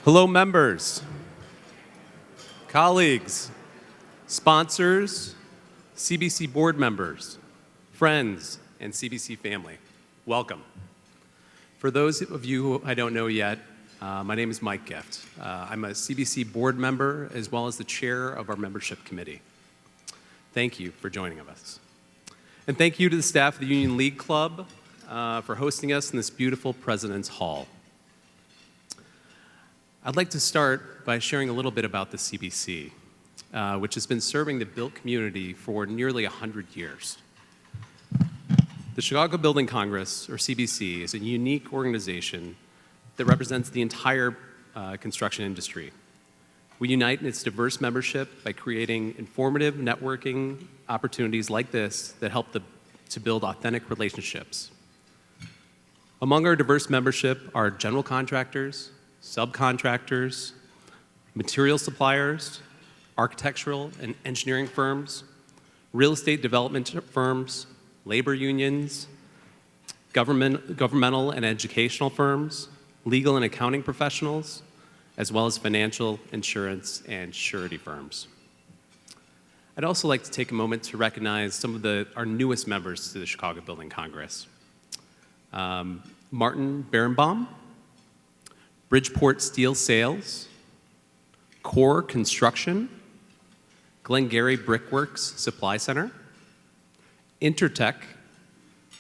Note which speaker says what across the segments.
Speaker 1: Hello, members, colleagues, sponsors, CBC board members, friends, and CBC family. Welcome. For those of you who I don't know yet, my name is Mike Gift. I'm a CBC board member as well as the chair of our membership committee. Thank you for joining us. And thank you to the staff of the Union League Club for hosting us in this beautiful President's Hall. I'd like to start by sharing a little bit about the CBC, which has been serving the built community for nearly 100 years. The Chicago Building Congress, or CBC, is a unique organization that represents the entire construction industry. We unite in its diverse membership by creating informative networking opportunities like this that help to build authentic relationships. Among our diverse membership are general contractors, subcontractors, material suppliers, architectural and engineering firms, real estate development firms, labor unions, governmental and educational firms, legal and accounting professionals, as well as financial, insurance, and surety firms. I'd also like to take a moment to recognize some of our newest members to the Chicago Building Congress. Martin Berenbaum, Bridgeport Steel Sales, Core Construction, Glengarry Brickworks Supply Center, Intertech,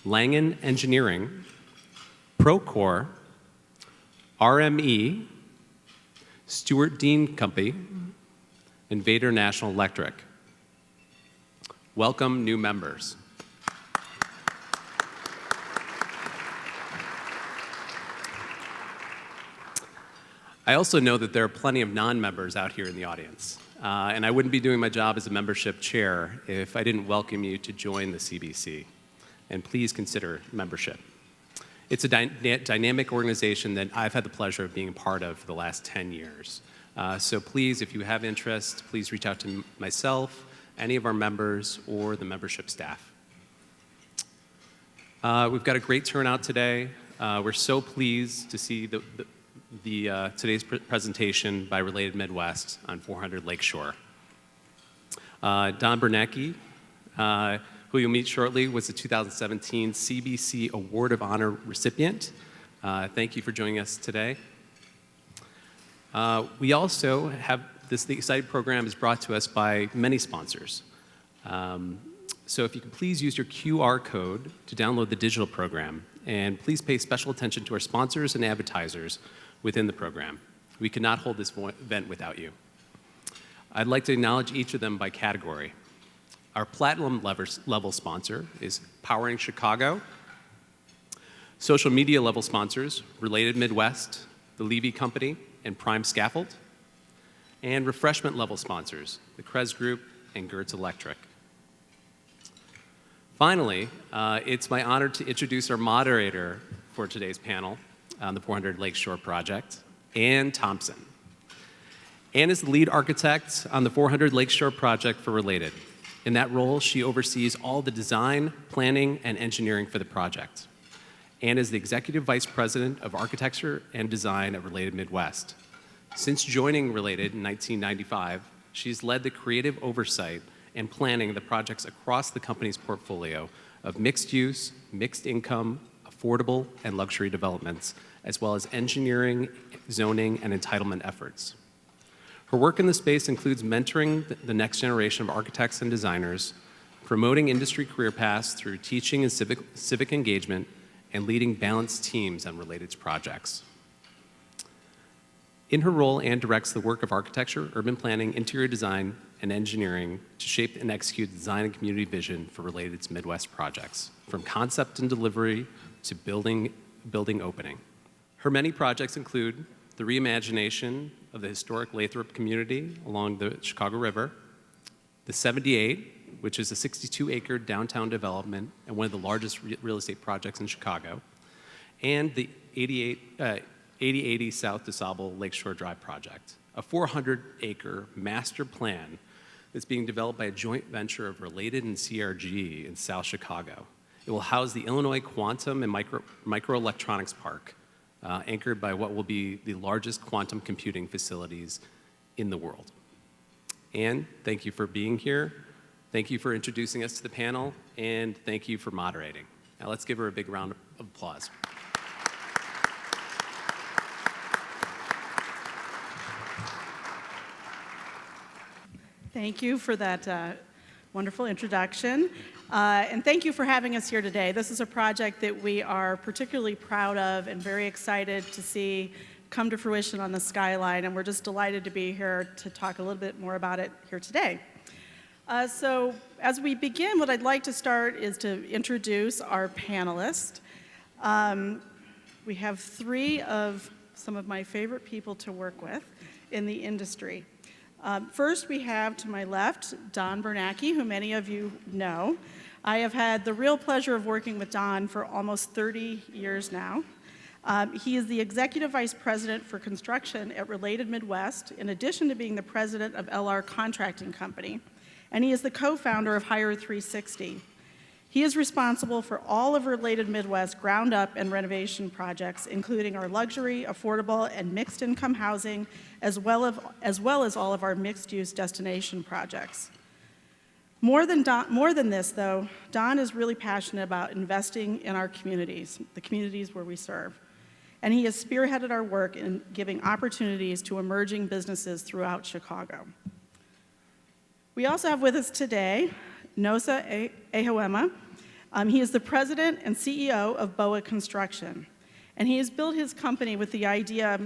Speaker 1: Langen Engineering, Procore, RME, Stewart Dean Company, and Vader National Electric. Welcome, new members. I also know that there are plenty of non-members out here in the audience, and I wouldn't be doing my job as a membership chair if I didn't welcome you to join the CBC, and please consider membership. It's a dynamic organization that I've had the pleasure of being a part of for the last 10 years. So please, if you have interest, please reach out to myself, any of our members, or the membership staff. We've got a great turnout today. We're so pleased to see today's presentation by Related Midwest on 400 Lakeshore. Don Bernanke, who you'll meet shortly, was the 2017 CBC Award of Honor recipient. Thank you for joining us today. We also have the exciting program is brought to us by many sponsors. So if you could please use your QR code to download the digital program, and please pay special attention to our sponsors and advertisers within the program. We could not hold this event without you. I'd like to acknowledge each of them by category. Our platinum level sponsor is Powering Chicago. Social media level sponsors, Related Midwest, The Levy Company, and Prime Scaffold. And refreshment level sponsors, the Krez Group and Gertz Electric. Finally, it's my honor to introduce our moderator for today's panel on the 400 Lakeshore project, Ann Thompson. Ann is the lead architect on the 400 Lakeshore project for Related. In that role, she oversees all the design, planning, and engineering for the project. Ann is the Executive Vice President of Architecture and Design at Related Midwest. Since joining Related in 1995, she's led the creative oversight and planning of the projects across the company's portfolio of mixed use, mixed income, affordable, and luxury developments, as well as engineering, zoning, and entitlement efforts. Her work in the space includes mentoring the next generation of architects and designers, promoting industry career paths through teaching and civic engagement, and leading balanced teams on Related's projects. In her role, Ann directs the work of architecture, urban planning, interior design, and engineering to shape and execute the design and community vision for Related's Midwest projects, from concept and delivery to building opening. Her many projects include the reimagination of the historic Lathrop community along the Chicago River, the 78, which is a 62-acre downtown development and one of the largest real estate projects in Chicago, and the 8080 South DeSable Lakeshore Drive project, a 400-acre master plan that's being developed by a joint venture of Related and CRG in South Chicago. It will house the Illinois Quantum and Microelectronics Park, anchored by what will be the largest quantum computing facilities in the world. Anne, thank you for being here. Thank you for introducing us to the panel, and thank you for moderating. Now let's give her a big round of applause.
Speaker 2: Thank you for that wonderful introduction. And thank you for having us here today. This is a project that we are particularly proud of and very excited to see come to fruition on the skyline. And we're just delighted to be here to talk a little bit more about it here today. So as we begin, what I'd like to start is to introduce our panelists. We have three of some of my favorite people to work with in the industry. First, we have to my left, Don Bernanke, who many of you know. I have had the real pleasure of working with Don for almost 30 years now. He is the Executive Vice President for Construction at Related Midwest, in addition to being the President of LR Contracting Company, and he is the co-founder of Hire 360. He is responsible for all of Related Midwest ground-up and renovation projects, including our luxury, affordable, and mixed-income housing, as well as all of our mixed-use destination projects. More than this, though, Don is really passionate about investing in our communities, the communities where we serve. And he has spearheaded our work in giving opportunities to emerging businesses throughout Chicago. We also have with us today Nosa Ehoema. He is the president and CEO of BOA Construction. And he has built his company with the idea,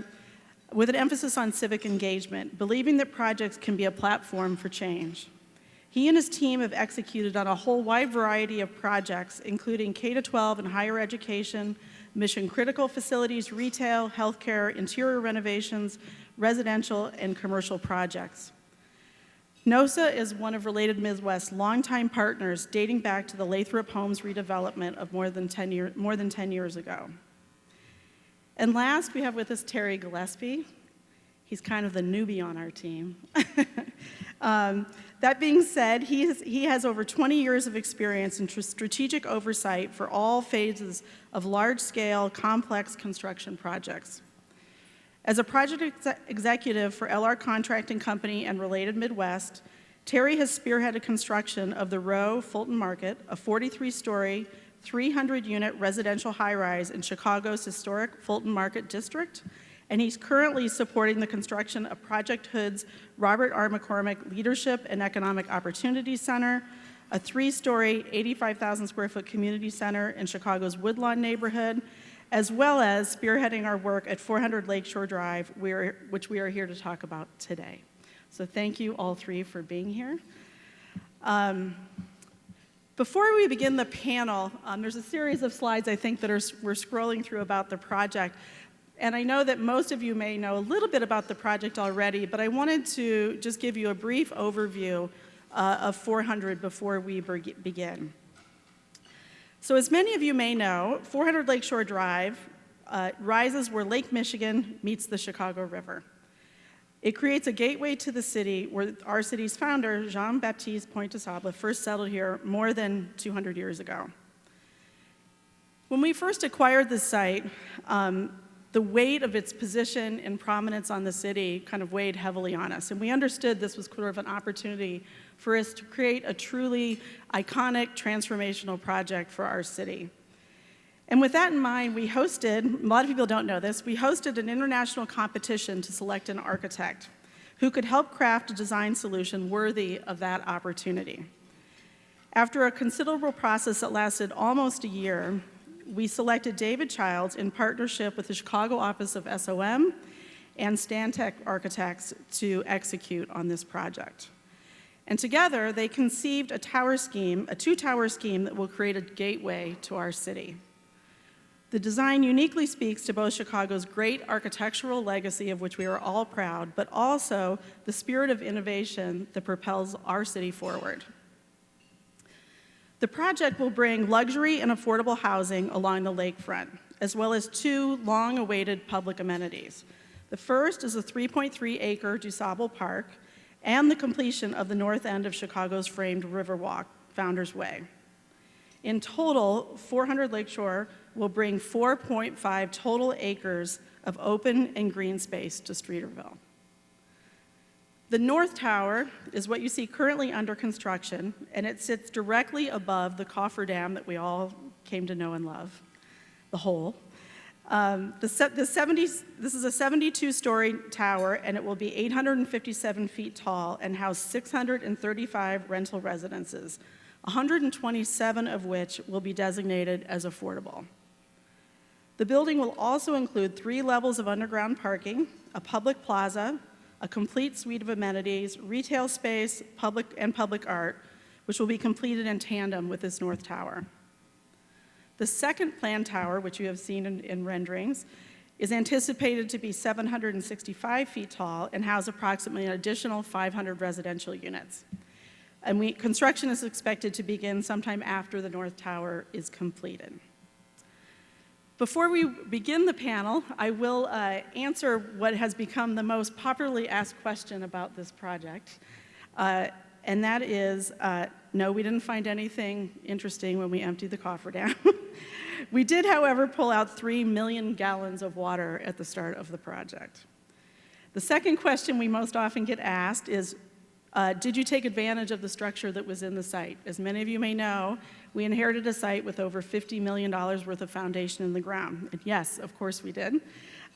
Speaker 2: with an emphasis on civic engagement, believing that projects can be a platform for change. He and his team have executed on a whole wide variety of projects, including K-12 and higher education, mission-critical facilities, retail, healthcare, interior renovations, residential, and commercial projects. Nosa is one of Related Midwest's longtime partners, dating back to the Lathrop Homes redevelopment of more than 10 years ago. And last, we have with us Terry Gillespie. He's kind of the newbie on our team. That being said, he has over 20 years of experience in strategic oversight for all phases of large-scale, complex construction projects. As a project executive for LR Contracting Company and Related Midwest, Terry has spearheaded construction of the Row Fulton Market, a 43-story, 300-unit residential high-rise in Chicago's historic Fulton Market district, and he's currently supporting the construction of Project Hood's Robert R. McCormick Leadership and Economic Opportunity Center, a 3-story, 85,000 square foot community center in Chicago's Woodlawn neighborhood, as well as spearheading our work at 400 Lakeshore Drive, which we are here to talk about today. So thank you all three for being here. Before we begin the panel, there's a series of slides I think that we're scrolling through about the project. And I know that most of you may know a little bit about the project already, but I wanted to just give you a brief overview of 400 before we begin. So as many of you may know, 400 Lakeshore Drive rises where Lake Michigan meets the Chicago River. It creates a gateway to the city where our city's founder, Jean-Baptiste Pointe-de-Sable, first settled here more than 200 years ago. When we first acquired this site, the weight of its position and prominence on the city kind of weighed heavily on us. And we understood this was sort of an opportunity for us to create a truly iconic, transformational project for our city. And with that in mind, we hosted, a lot of people don't know this, we hosted an international competition to select an architect who could help craft a design solution worthy of that opportunity. After a considerable process that lasted almost a year, we selected David Childs in partnership with the Chicago office of SOM and Stantec Architects to execute on this project. And together, they conceived a two-tower scheme that will create a gateway to our city. The design uniquely speaks to both Chicago's great architectural legacy, of which we are all proud, but also the spirit of innovation that propels our city forward. The project will bring luxury and affordable housing along the lakefront, as well as two long-awaited public amenities. The first is a 3.3-acre DuSable Park and the completion of the north end of Chicago's framed Riverwalk, Founders Way. In total, 400 Lakeshore will bring 4.5 total acres of open and green space to Streeterville. The North Tower is what you see currently under construction, and it sits directly above the cofferdam that we all came to know and love, the hole. This is a 72-story tower, and it will be 857 feet tall and house 635 rental residences, 127 of which will be designated as affordable. The building will also include 3 levels of underground parking, a public plaza, a complete suite of amenities, retail space, public art, which will be completed in tandem with this North Tower. The second planned tower, which you have seen in renderings, is anticipated to be 765 feet tall and house approximately an additional 500 residential units. And construction is expected to begin sometime after the North Tower is completed. Before we begin the panel, I will answer what has become the most popularly asked question about this project, and that is, no, we didn't find anything interesting when we emptied the cofferdam. We did, however, pull out 3 million gallons of water at the start of the project. The second question we most often get asked is, did you take advantage of the structure that was in the site? As many of you may know, we inherited a site with over $50 million worth of foundation in the ground. And yes, of course we did.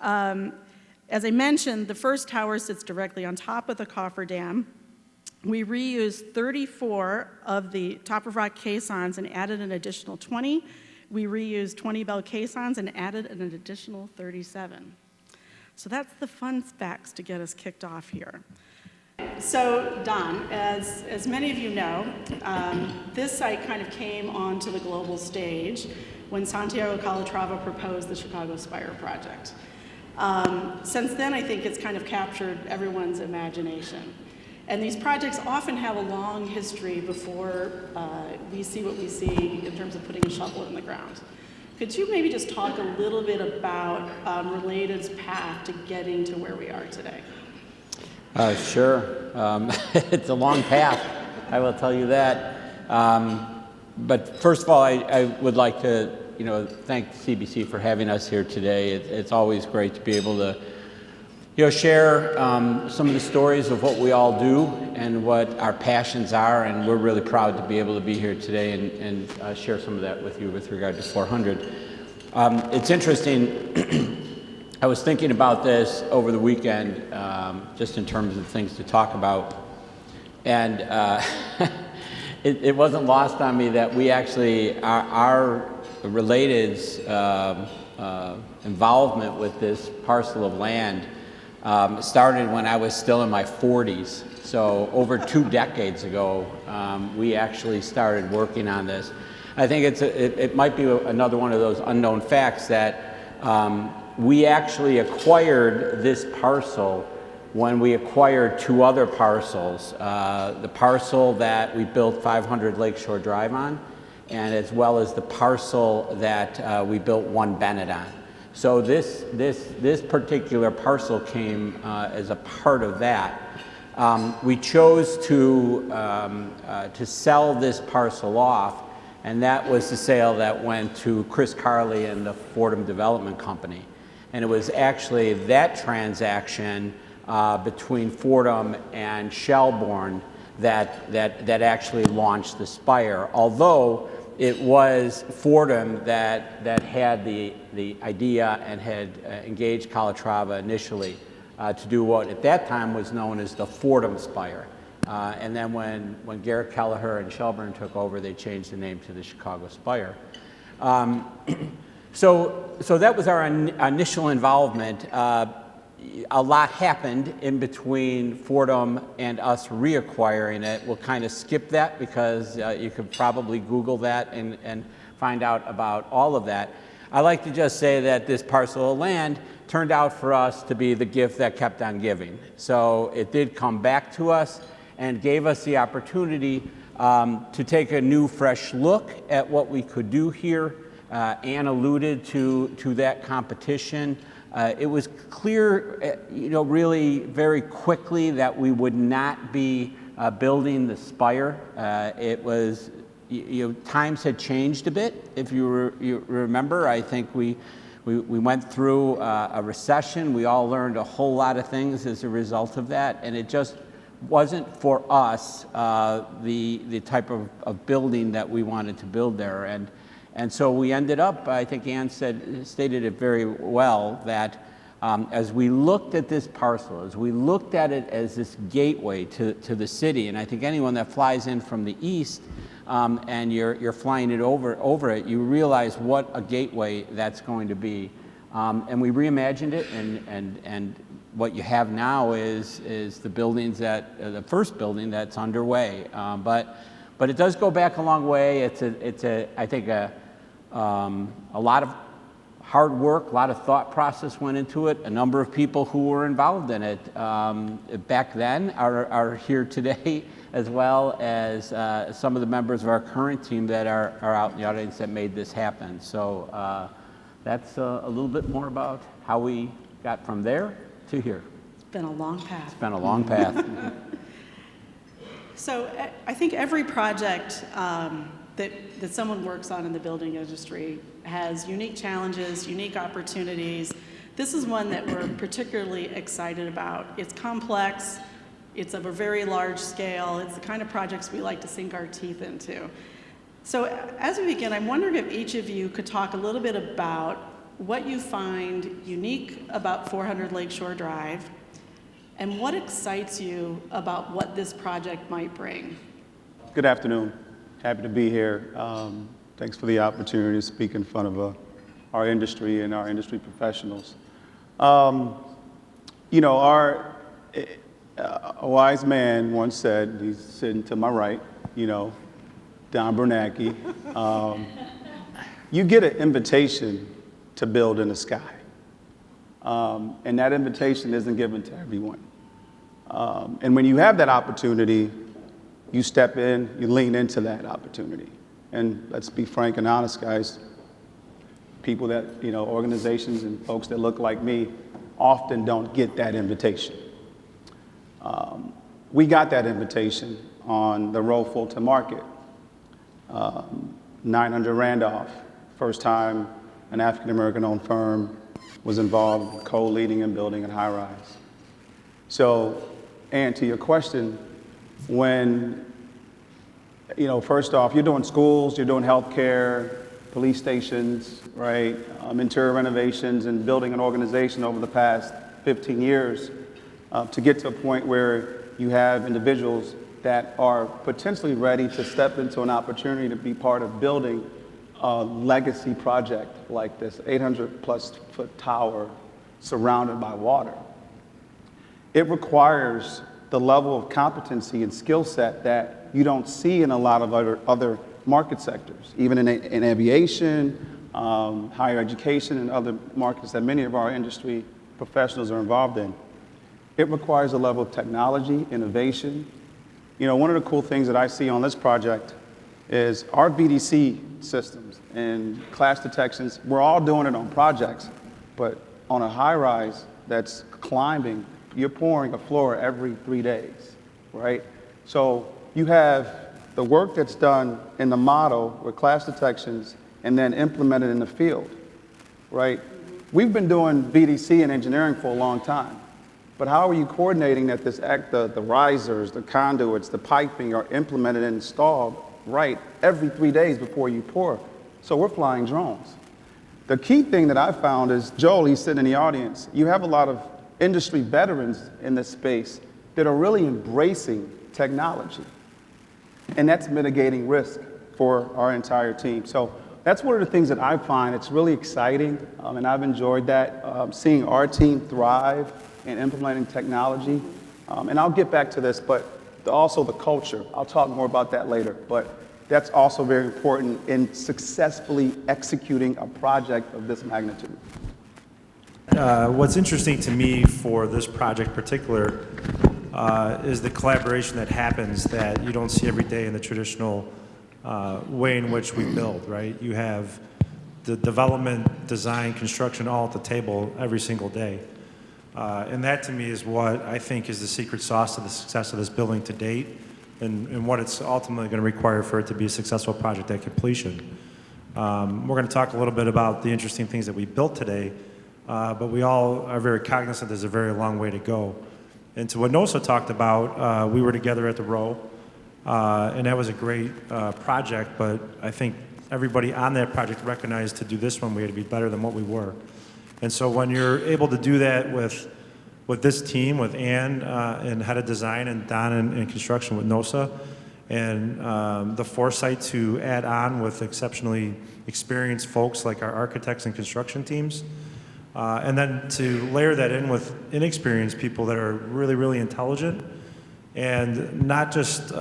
Speaker 2: As I mentioned, the first tower sits directly on top of the cofferdam. We reused 34 of the top-of-rock caissons and added an additional 20. We reused 20 bell caissons and added an additional 37. So that's the fun facts to get us kicked off here. So, Don, as many of you know, this site kind of came onto the global stage when Santiago Calatrava proposed the Chicago Spire project. Since then, I think it's kind of captured everyone's imagination. And these projects often have a long history before we see what we see in terms of putting a shovel in the ground. Could you maybe just talk a little bit about Related's path to getting to where we are today?
Speaker 3: Sure. It's a long path, I will tell you that. But first of all, I would like to, thank CBC for having us here today. It's always great to be able to, share some of the stories of what we all do and what our passions are, and we're really proud to be able to be here today and share some of that with you with regard to 400. It's interesting. I was thinking about this over the weekend, just in terms of things to talk about, and it wasn't lost on me that we actually, our Related's involvement with this parcel of land started when I was still in my 40s. So over 2 decades ago, we actually started working on this. I think it might be another one of those unknown facts that we actually acquired this parcel when we acquired 2 other parcels, the parcel that we built 500 Lakeshore Drive on, and as well as the parcel that we built 1 Bennett on. So this particular parcel came as a part of that. We chose to sell this parcel off, and that was the sale that went to Chris Carley and the Fordham Development Company. And it was actually that transaction between Fordham and Shelbourne that actually launched the Spire. Although it was Fordham that had the idea and had engaged Calatrava initially to do what at that time was known as the Fordham Spire. And then when Garrett Kelleher and Shelbourne took over, they changed the name to the Chicago Spire. So that was our initial involvement. A lot happened in between Fordham and us reacquiring it. We'll kind of skip that because you could probably Google that and find out about all of that. I like to just say that this parcel of land turned out for us to be the gift that kept on giving. So it did come back to us and gave us the opportunity to take a new, fresh look at what we could do here. Ann alluded to that competition. It was clear, really very quickly that we would not be building the Spire. It was, times had changed a bit. If you remember, I think we went through a recession. We all learned a whole lot of things as a result of that, and it just wasn't for us the type of building that we wanted to build there. And so we ended up, I think Ann stated it very well, that as we looked at this parcel, as we looked at it as this gateway to the city, and I think anyone that flies in from the east and you're flying it over it, you realize what a gateway that's going to be. And we reimagined it, and what you have now is the buildings the first building that's underway. But it does go back a long way. It's I think a lot of hard work, a lot of thought process went into it. A number of people who were involved in it back then are here today, as well as some of the members of our current team that are out in the audience that made this happen. So that's a little bit more about how we got from there to here.
Speaker 2: It's been a long path.
Speaker 3: It's been a long path.
Speaker 2: So I think every project that someone works on in the building industry has unique challenges, unique opportunities. This is one that we're particularly excited about. It's complex, it's of a very large scale, it's the kind of projects we like to sink our teeth into. So as we begin, I'm wondering if each of you could talk a little bit about what you find unique about 400 Lakeshore Drive, and what excites you about what this project might bring.
Speaker 4: Good afternoon. Happy to be here. Thanks for the opportunity to speak in front of our industry and our industry professionals. You know, a wise man once said, he's sitting to my right, you know, Don Bernanke, you get an invitation to build in the sky. And that invitation isn't given to everyone. And when you have that opportunity, you step in, you lean into that opportunity. And let's be frank and honest, guys. People that, you know, organizations and folks that look like me often don't get that invitation. We got that invitation on the road Fulton Market. 900 Randolph, first time an African-American owned firm was involved co-leading and building a high-rise. So, and to your question, when, you know, first off, you're doing schools, you're doing healthcare, police stations, right, interior renovations, and building an organization over the past 15 years to get to a point where you have individuals that are potentially ready to step into an opportunity to be part of building a legacy project like this 800+ foot tower surrounded by water. It requires the level of competency and skill set that you don't see in a lot of other market sectors, even in aviation, higher education, and other markets that many of our industry professionals are involved in. It requires a level of technology, innovation. You know, one of the cool things that I see on this project is our VDC systems and clash detections. We're all doing it on projects, but on a high-rise that's climbing, you're pouring a floor every 3 days, right? So you have the work that's done in the model with clash detections and then implemented in the field, right? We've been doing VDC and engineering for a long time, but how are you coordinating that the risers, the conduits, the piping are implemented and installed right every 3 days before you pour? So we're flying drones. The key thing that I found is, Joel, he's sitting in the audience, you have a lot of industry veterans in this space that are really embracing technology. And that's mitigating risk for our entire team. So that's one of the things that I find it's really exciting, and I've enjoyed that, seeing our team thrive in implementing technology. And I'll get back to this, but also the culture. I'll talk more about that later, but that's also very important in successfully executing a project of this magnitude.
Speaker 5: What's interesting to me for this project in particular is the collaboration that happens that you don't see every day in the traditional way in which we build, right? You have the development, design, construction all at the table every single day. And that to me is what I think is the secret sauce to the success of this building to date, and what it's ultimately going to require for it to be a successful project at completion. We're going to talk a little bit about the interesting things that we built today, but we all are very cognizant there's a very long way to go. And to what Nosa talked about, we were together at the Row, and that was a great project, but I think everybody on that project recognized to do this one, we had to be better than what we were. And so when you're able to do that with this team, with Ann and head of design, and Don in construction with Nosa, and the foresight to add on with exceptionally experienced folks like our architects and construction teams, and then to layer that in with inexperienced people that are really, really intelligent, and not just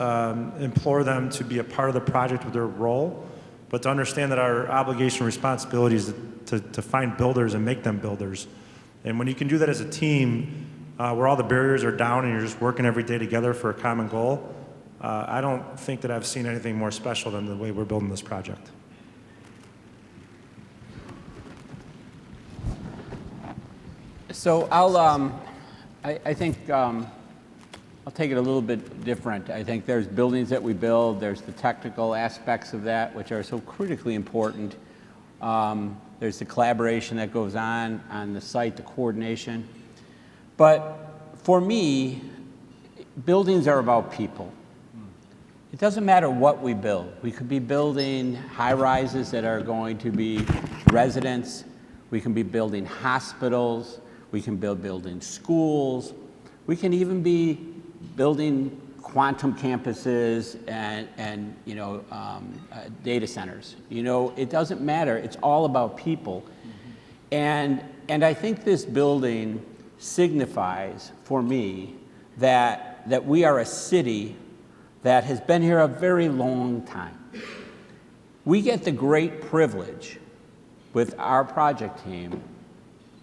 Speaker 5: implore them to be a part of the project with their role, but to understand that our obligation and responsibility is to find builders and make them builders. And when you can do that as a team, where all the barriers are down and you're just working every day together for a common goal, I don't think that I've seen anything more special than the way we're building this project.
Speaker 3: So I think I'll take it a little bit different. I think there's buildings that we build, there's the technical aspects of that, which are so critically important. There's the collaboration that goes on the site, the coordination. But for me, buildings are about people. It doesn't matter what we build. We could be building high-rises that are going to be residents. We can be building hospitals. We can be building schools. We can even be building quantum campuses and data centers. It doesn't matter. It's all about people. And I think this building signifies for me that we are a city that has been here a very long time. We get the great privilege with our project team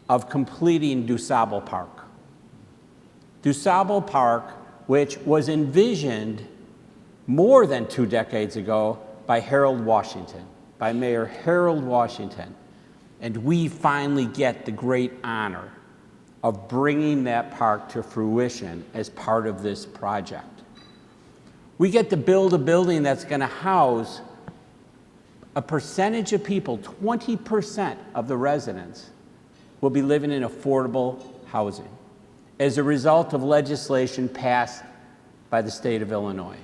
Speaker 3: of completing DuSable Park. DuSable Park, which was envisioned more than 2 decades ago by Harold Washington, by Mayor Harold Washington. And we finally get the great honor of bringing that park to fruition as part of this project. We get to build a building that's going to house a percentage of people, 20% of the residents will be living in affordable housing as a result of legislation passed by the state of Illinois.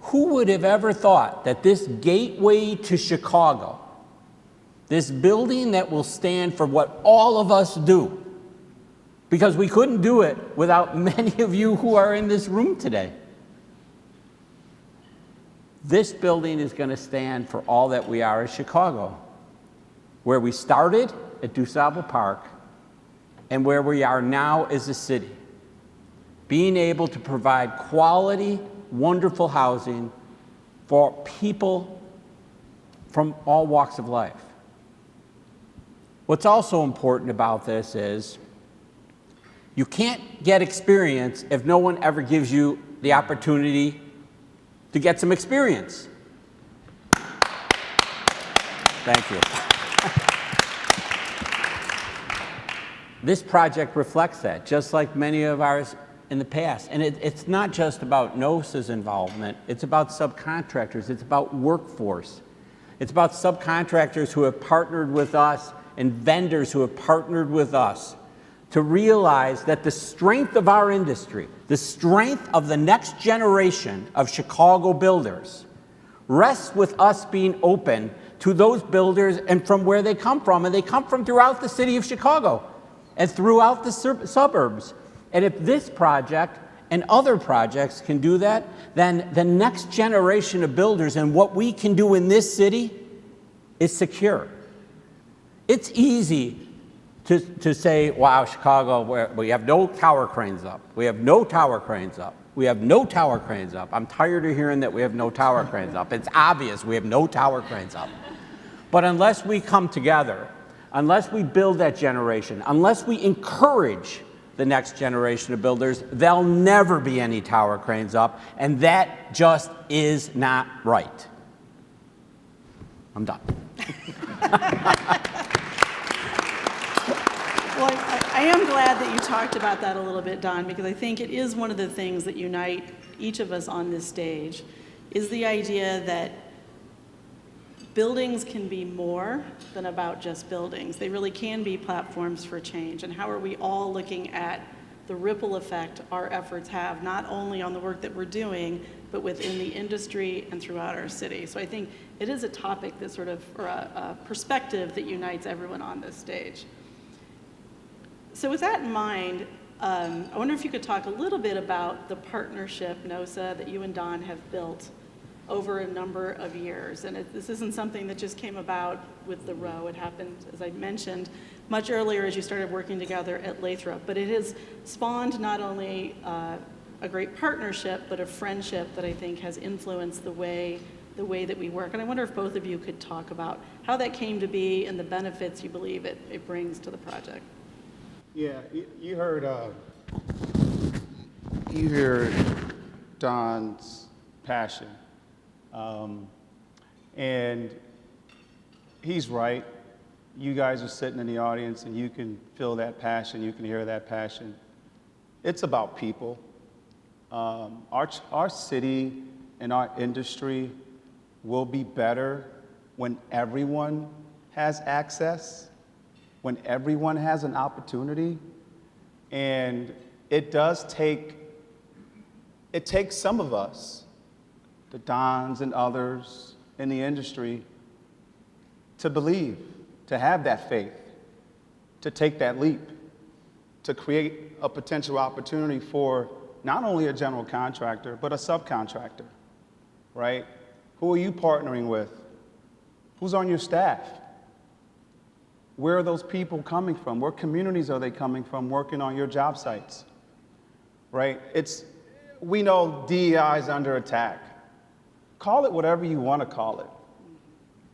Speaker 3: Who would have ever thought that this gateway to Chicago, this building that will stand for what all of us do, because we couldn't do it without many of you who are in this room today. This building is going to stand for all that we are as Chicago, where we started at DuSable Park and where we are now as a city, being able to provide quality, wonderful housing for people from all walks of life. What's also important about this is you can't get experience if no one ever gives you the opportunity to get some experience. Thank you. This project reflects that, just like many of ours in the past. And it's not just about NOSA's involvement, it's about subcontractors, it's about workforce. It's about subcontractors who have partnered with us and vendors who have partnered with us to realize that the strength of our industry, the strength of the next generation of Chicago builders, rests with us being open to those builders and from where they come from. And they come from throughout the city of Chicago and throughout the suburbs. And if this project and other projects can do that, then the next generation of builders and what we can do in this city is secure. It's easy to say, wow, Chicago, we have no tower cranes up. We have no tower cranes up. We have no tower cranes up. I'm tired of hearing that we have no tower cranes up. It's obvious we have no tower cranes up. But unless we come together, unless we build that generation, unless we encourage the next generation of builders, there'll never be any tower cranes up, and that just is not right. I'm done.
Speaker 2: Well, I am glad that you talked about that a little bit, Don, because I think it is one of the things that unite each of us on this stage, is the idea that buildings can be more than about just buildings. They really can be platforms for change. And how are we all looking at the ripple effect our efforts have, not only on the work that we're doing, but within the industry and throughout our city. So I think it is a topic that sort of, or a perspective that unites everyone on this stage. So with that in mind, I wonder if you could talk a little bit about the partnership, NOSA, that you and Don have built over a number of years. And this isn't something that just came about with the row. It happened, as I mentioned, much earlier as you started working together at Lathrop. But it has spawned not only a great partnership, but a friendship that I think has influenced the way that we work. And I wonder if both of you could talk about how that came to be and the benefits you believe it brings to the project.
Speaker 4: Yeah, you heard Don's passion. And he's right. You guys are sitting in the audience and you can feel that passion, you can hear that passion. It's about people. Our city and our industry will be better when everyone has access, when everyone has an opportunity. And it takes some of us, the Dons and others in the industry, to believe, to have that faith, to take that leap, to create a potential opportunity for not only a general contractor, but a subcontractor, right? Who are you partnering with? Who's on your staff? Where are those people coming from? What communities are they coming from working on your job sites, right? We know DEI is under attack. Call it whatever you want to call it,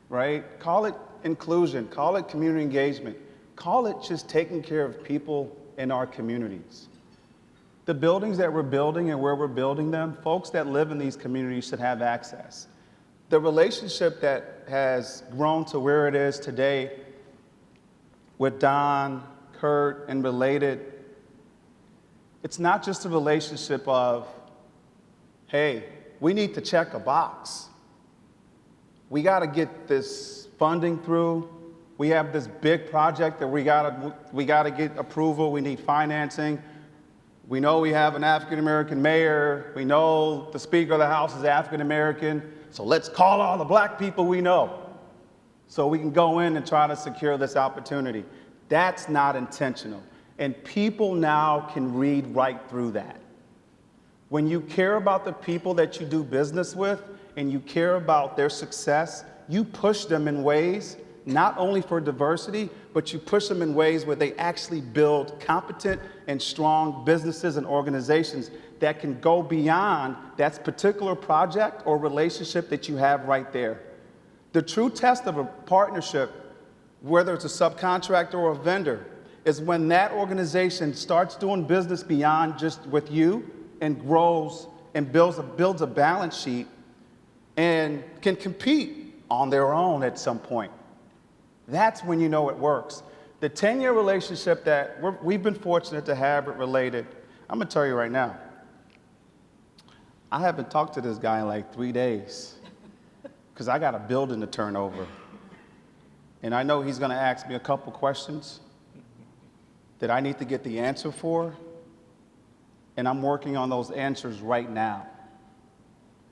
Speaker 4: right? Call it inclusion, call it community engagement, call it just taking care of people in our communities. The buildings that we're building and where we're building them, folks that live in these communities should have access. The relationship that has grown to where it is today with Don, Kurt, and Related, it's not just a relationship of, hey, we need to check a box. We got to get this funding through. We have this big project that we got to get approval. We need financing. We know we have an African-American mayor. We know the Speaker of the House is African-American. So let's call all the black people we know so we can go in and try to secure this opportunity. That's not intentional. And people now can read right through that. When you care about the people that you do business with and you care about their success, you push them in ways, not only for diversity, but you push them in ways where they actually build competent and strong businesses and organizations that can go beyond that particular project or relationship that you have right there. The true test of a partnership, whether it's a subcontractor or a vendor, is when that organization starts doing business beyond just with you and grows and builds a balance sheet and can compete on their own at some point. That's when you know it works. The 10-year relationship that we've been fortunate to have with Related, I'm gonna tell you right now, I haven't talked to this guy in like 3 days because I got a building to turn over. And I know he's gonna ask me a couple questions that I need to get the answer for, and I'm working on those answers right now.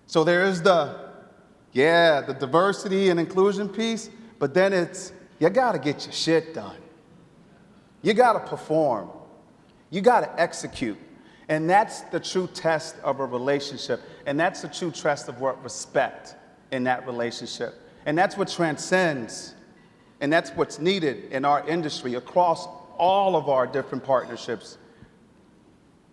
Speaker 4: So there is the diversity and inclusion piece, but then it's, you gotta get your shit done. You gotta perform. You gotta execute. And that's the true test of a relationship. And that's the true test of what respect in that relationship. And that's what transcends. And that's what's needed in our industry across all of our different partnerships.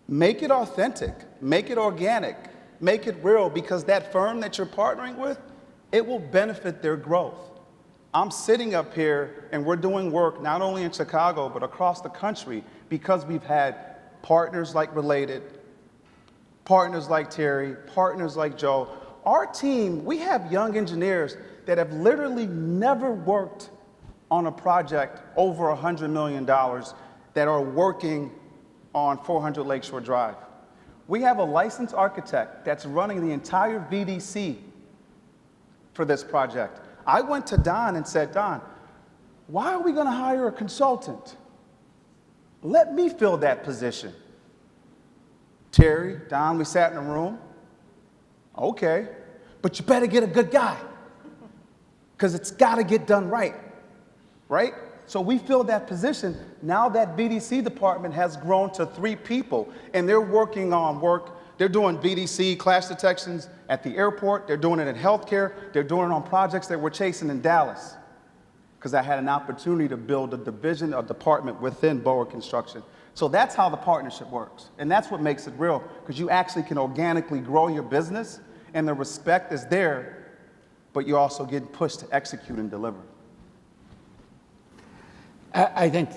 Speaker 4: Make it authentic, make it organic, make it real, because that firm that you're partnering with, it will benefit their growth. I'm sitting up here and we're doing work not only in Chicago, but across the country because we've had partners like Related, partners like Terry, partners like Joe. Our team, we have young engineers that have literally never worked on a project over $100 million, that are working on 400 Lakeshore Drive. We have a licensed architect that's running the entire VDC for this project. I went to Don and said, Don, why are we going to hire a consultant? Let me fill that position. Terry, Don, we sat in a room. Okay, but you better get a good guy because it's got to get done right, right? So we filled that position. Now that VDC department has grown to 3 people, and they're working on work. They're doing VDC clash detections at the airport. They're doing it in healthcare. They're doing it on projects that we're chasing in Dallas, because I had an opportunity to build a division, a department within Boa Construction. So that's how the partnership works. And that's what makes it real, because you actually can organically grow your business, and the respect is there, but you're also getting pushed to execute and deliver.
Speaker 3: I think,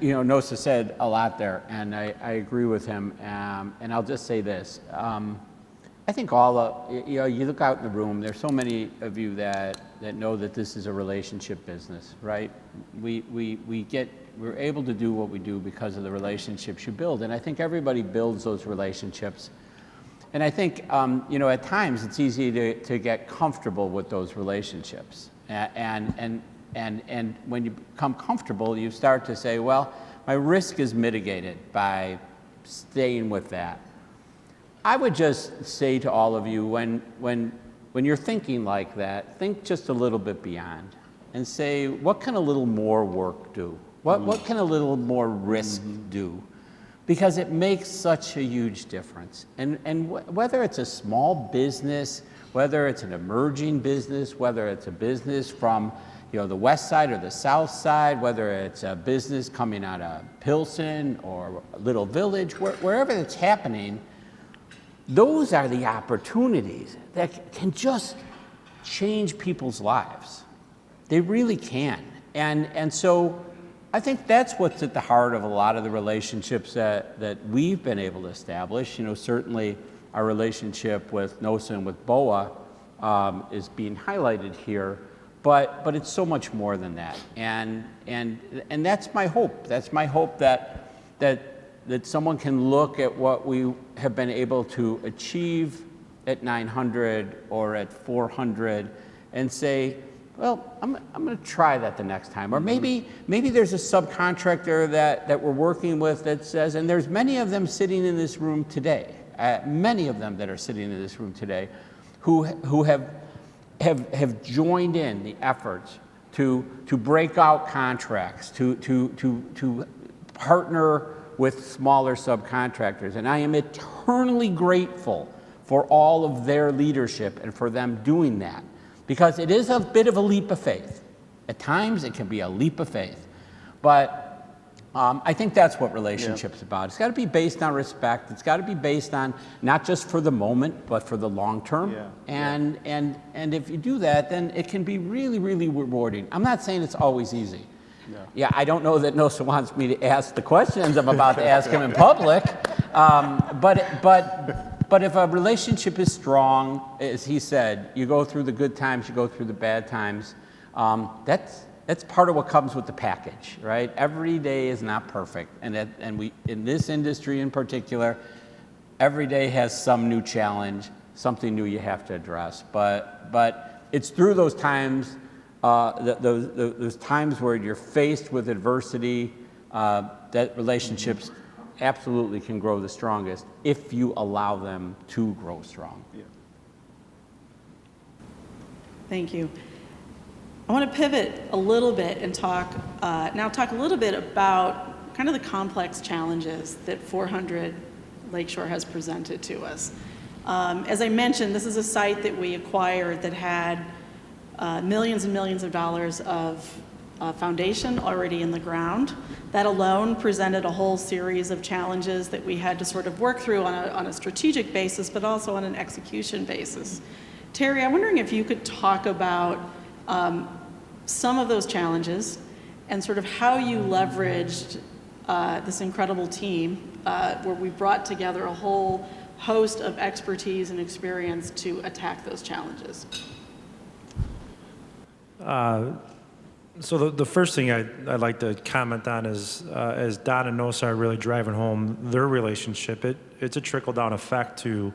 Speaker 3: Nosa said a lot there, and I agree with him. And I'll just say this. I think you look out in the room, there's so many of you that know that this is a relationship business, right? We're able to do what we do because of the relationships you build. And I think everybody builds those relationships. And I think, at times it's easy to get comfortable with those relationships. And when you become comfortable, you start to say, well, my risk is mitigated by staying with that. I would just say to all of you, when you're thinking like that, think just a little bit beyond and say, what can a little more work do? What can a little more risk do? Because it makes such a huge difference. And whether it's a small business, whether it's an emerging business, whether it's a business from the west side or the south side, whether it's a business coming out of Pilsen or Little Village, wherever it's happening, those are the opportunities that can just change people's lives. They really can. And so I think that's what's at the heart of a lot of the relationships that we've been able to establish. Certainly our relationship with NOSA and with BOA is being highlighted here. But it's so much more than that, and that's my hope. That's my hope that someone can look at what we have been able to achieve at 900 or at 400 and say, well, I'm going to try that the next time. Or maybe there's a subcontractor that we're working with that says, and there's many of them sitting in this room today, many of them that are sitting in this room today, who have joined in the efforts to break out contracts, to partner with smaller subcontractors. And I am eternally grateful for all of their leadership and for them doing that, because it is a bit of a leap of faith. At times it can be a leap of faith, but I think that's what relationship's about. It's got to be based on respect. It's got to be based on not just for the moment, but for the long term. And if you do that, then it can be really, really rewarding. I'm not saying it's always easy. I don't know that NOSA wants me to ask the questions I'm about to ask him in public. But if a relationship is strong, as he said, you go through the good times, you go through the bad times. That's part of what comes with the package, right? Every day is not perfect, and we in this industry in particular, every day has some new challenge, something new you have to address. But it's through those times, those times where you're faced with adversity, that relationships absolutely can grow the strongest if you allow them to grow strong.
Speaker 2: Thank you. I want to pivot a little bit and talk a little bit about kind of the complex challenges that 400 Lakeshore has presented to us. As I mentioned, this is a site that we acquired that had millions and millions of dollars of foundation already in the ground. That alone presented a whole series of challenges that we had to sort of work through on a strategic basis, but also on an execution basis. Terry, I'm wondering if you could talk about some of those challenges and sort of how you leveraged this incredible team where we brought together a whole host of expertise and experience to attack those challenges.
Speaker 5: So the first thing I'd like to comment on is, as Don and Nosa are really driving home their relationship, it's a trickle-down effect to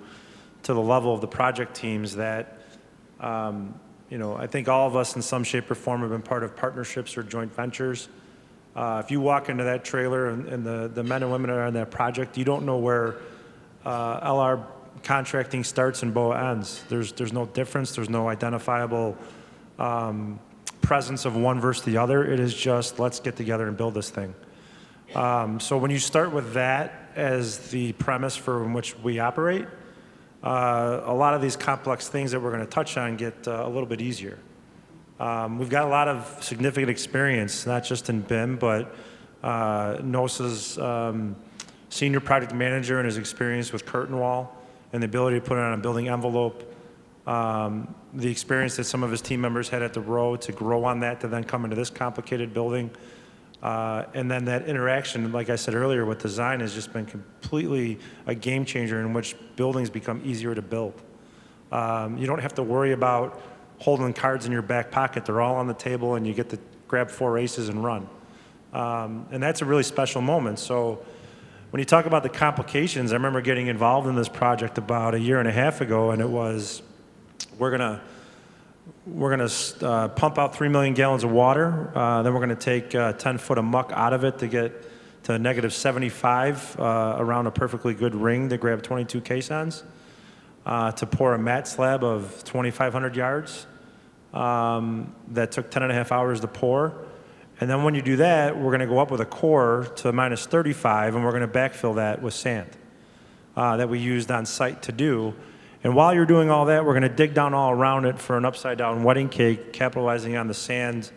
Speaker 5: the level of the project teams that, I think all of us in some shape or form have been part of partnerships or joint ventures. If you walk into that trailer and the men and women that are on that project, you don't know where LR contracting starts and BOA ends. There's no difference. There's no identifiable presence of one versus the other. It is just, let's get together and build this thing. So when you start with that as the premise for in which we operate, a lot of these complex things that we're going to touch on get a little bit easier. We've got a lot of significant experience, not just in BIM, but NOSA's senior project manager and his experience with curtain wall and the ability to put it on a building envelope, the experience that some of his team members had at the row to grow on that to then come into this complicated building. And then that interaction, like I said earlier, with design has just been completely a game changer in which buildings become easier to build. You don't have to worry about holding cards in your back pocket. They're all on the table and you get to grab 4 aces and run. And that's a really special moment. So when you talk about the complications, I remember getting involved in this project about 1.5 years ago, and it was, we're gonna pump out 3 million gallons of water. Then we're gonna take 10 foot of muck out of it to get to -75 around a perfectly good ring to grab 22 caissons, to pour a mat slab of 2,500 yards that took 10.5 hours to pour. And then when you do that, we're gonna go up with a core to -35, and we're gonna backfill that with sand that we used on site to do. And while you're doing all that, we're going to dig down all around it for an upside-down wedding cake, capitalizing on the sand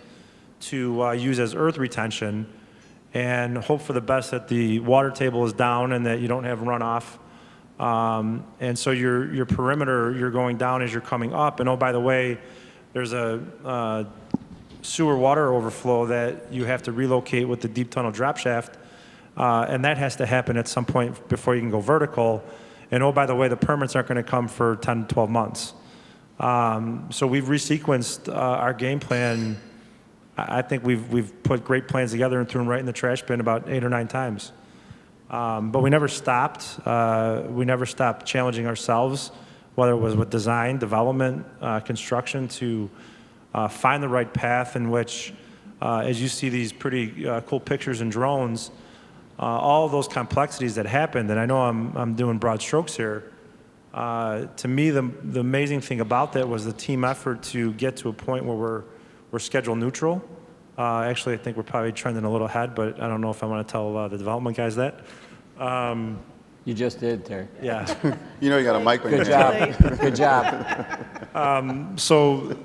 Speaker 5: to use as earth retention, and hope for the best that the water table is down and that you don't have runoff. And so your perimeter, you're going down as you're coming up. And oh, by the way, there's a sewer water overflow that you have to relocate with the deep tunnel drop shaft, and that has to happen at some point before you can go vertical. And oh, by the way, the permits aren't going to come for 10 to 12 months. So we've resequenced our game plan. I think we've put great plans together and threw them right in the trash bin about 8 or 9 times. But we never stopped. We never stopped challenging ourselves, whether it was with design, development, construction, to find the right path in which, as you see these pretty cool pictures and drones, all of those complexities that happened, and I know I'm doing broad strokes here, to me the amazing thing about that was the team effort to get to a point where we're schedule neutral. Actually, I think we're probably trending a little ahead, but I don't know if I want to tell the development guys that.
Speaker 3: You just did, Terry.
Speaker 5: Yeah.
Speaker 4: You know you got a mic on your
Speaker 3: Good
Speaker 4: hand.
Speaker 3: job. Good job.
Speaker 5: So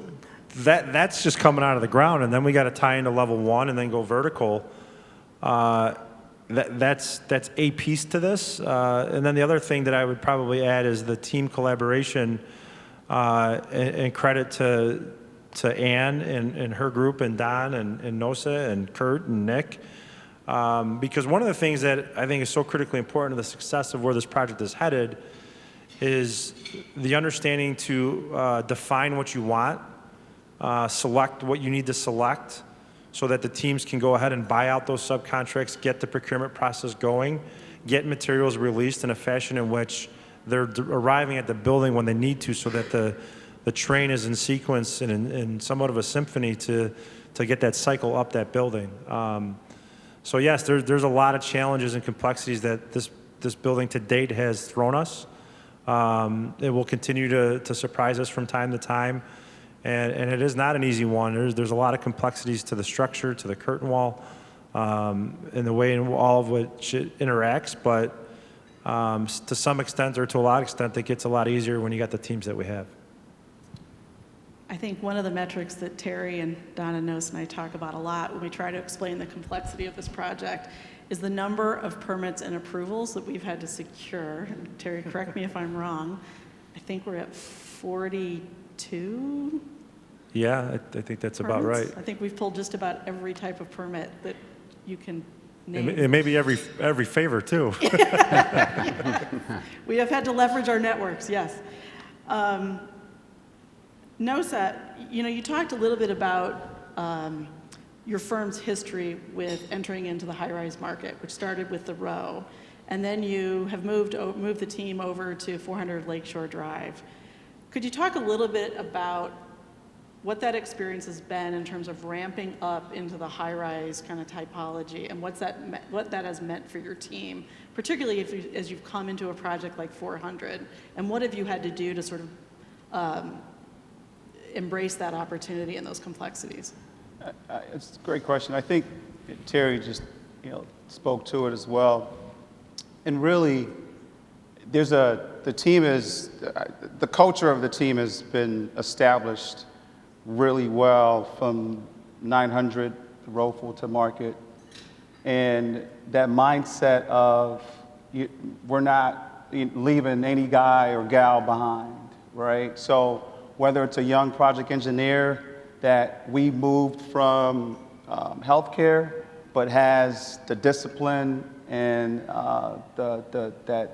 Speaker 5: that's just coming out of the ground, and then we got to tie into level 1 and then go vertical. That's a piece to this. And then the other thing that I would probably add is the team collaboration, and credit to Ann and her group, and Don and Nosa and Kurt and Nick. Because one of the things that I think is so critically important to the success of where this project is headed is the understanding to define what you want, select what you need to select, so that the teams can go ahead and buy out those subcontracts, get the procurement process going, get materials released in a fashion in which they're arriving at the building when they need to, so that the train is in sequence and in somewhat of a symphony to get that cycle up that building. So yes, there's a lot of challenges and complexities that this building to date has thrown us. It will continue to surprise us from time to time. And it is not an easy one. There's a lot of complexities to the structure, to the curtain wall, and the way in all of which it interacts. But to some extent, or to a lot of extent, it gets a lot easier when you got the teams that we have.
Speaker 2: I think one of the metrics that Terry and Donna Nose and I talk about a lot when we try to explain the complexity of this project is the number of permits and approvals that we've had to secure. And Terry, correct me if I'm wrong. I think we're at 42.
Speaker 5: Yeah, I think that's about right.
Speaker 2: I think we've pulled just about every type of permit that you can name.
Speaker 5: And maybe every favor too.
Speaker 2: We have had to leverage our networks, yes. Nosa, you talked a little bit about your firm's history with entering into the high-rise market, which started with the Row, and then you have moved the team over to 400 Lakeshore Drive. Could you talk a little bit about what that experience has been in terms of ramping up into the high-rise kind of typology, and what that has meant for your team, particularly as you've come into a project like 400, and what have you had to do to sort of embrace that opportunity and those complexities?
Speaker 4: It's a great question. I think Terry just spoke to it as well. And really, the culture of the team has been established really well from 900 Rofel to Market. And that mindset of we're not leaving any guy or gal behind, right? So whether it's a young project engineer that we moved from healthcare, but has the discipline and that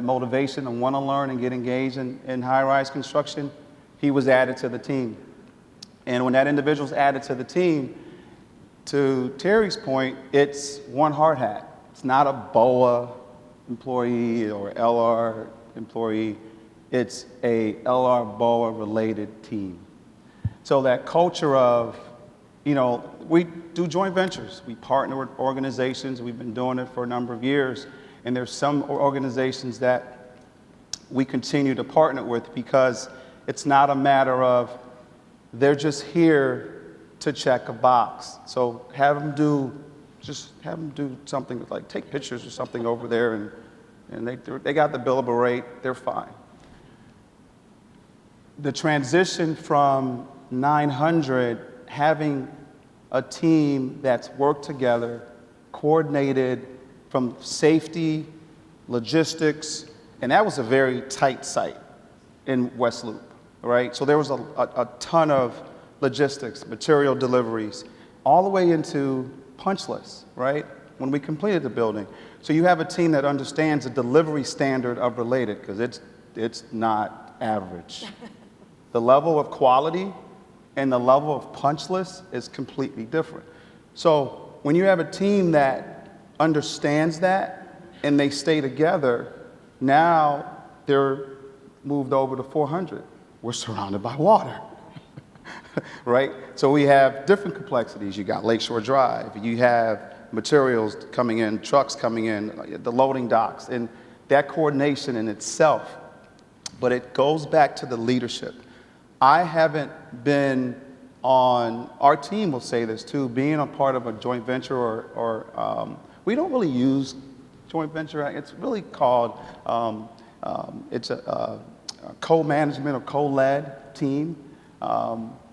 Speaker 4: motivation and want to learn and get engaged in high-rise construction, he was added to the team. And when that individual's added to the team, to Terry's point, it's one hard hat. It's not a BOA employee or LR employee. It's a LR BOA related team. So that culture of, we do joint ventures. We partner with organizations. We've been doing it for a number of years. And there's some organizations that we continue to partner with because it's not a matter of they're just here to check a box. So have them do something like take pictures or something over there, and they got the billable rate. They're fine. The transition from 900, having a team that's worked together, coordinated from safety, logistics, and that was a very tight site in West Loop, right? So there was a ton of logistics, material deliveries, all the way into punch lists, right? When we completed the building. So you have a team that understands the delivery standard of related, because it's not average. The level of quality and the level of punch list is completely different. So when you have a team that understands that and they stay together, now they're moved over to 400. We're surrounded by water, right? So we have different complexities. You got Lakeshore Drive, you have materials coming in, trucks coming in, the loading docks, and that coordination in itself. But it goes back to the leadership. I haven't been on, our team will say this too, being a part of a joint venture or we don't really use joint venture. It's really called, it's a co-management or co-led team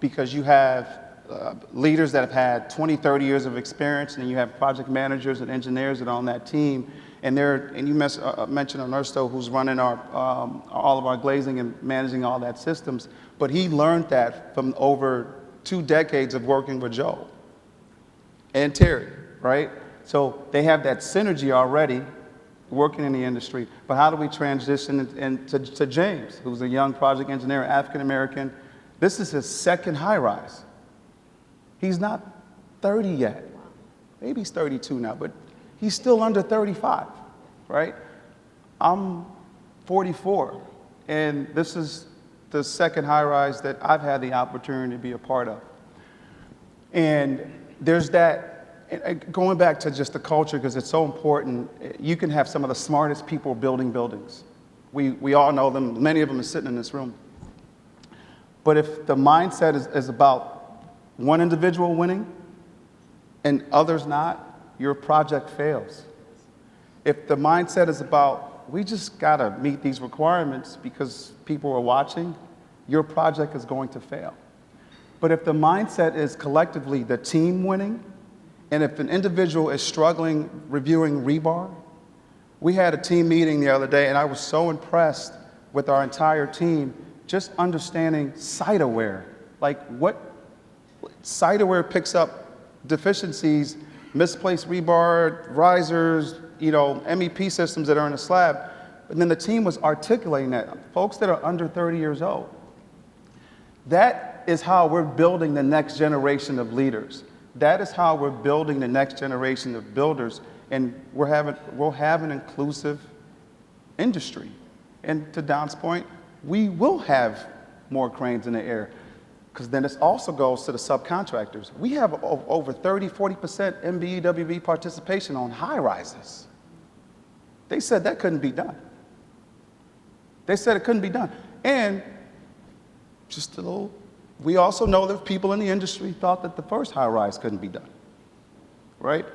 Speaker 4: because you have leaders that have had 20, 30 years of experience, and then you have project managers and engineers that are on that team. And you mentioned Ernesto, who's running all of our glazing and managing all that systems, but he learned that from over 2 decades of working with Joe and Terry, right? So they have that synergy already working in the industry, but how do we transition to James, who's a young project engineer, African-American? This is his second high-rise. He's not 30 yet. Maybe he's 32 now, but he's still under 35, right? I'm 44, and this is the second high-rise that I've had the opportunity to be a part of. And there's that, going back to just the culture, because it's so important, you can have some of the smartest people building buildings. We all know them, many of them are sitting in this room. But if the mindset is about one individual winning and others not, your project fails. If the mindset is about, we just gotta meet these requirements because people are watching, your project is going to fail. But if the mindset is collectively the team winning, and if an individual is struggling reviewing rebar, we had a team meeting the other day, and I was so impressed with our entire team, just understanding site aware. Like what site aware picks up deficiencies, misplaced rebar, risers, MEP systems that are in the slab. But then the team was articulating that. Folks that are under 30 years old. That is how we're building the next generation of leaders. That is how we're building the next generation of builders, and we'll have an inclusive industry. And to Don's point, we will have more cranes in the air, because then this also goes to the subcontractors. We have over 30–40% MBEWB participation on high rises. They said that couldn't be done. They said it couldn't be done. And just a little, we also know that people in the industry thought that the first high rise couldn't be done, right?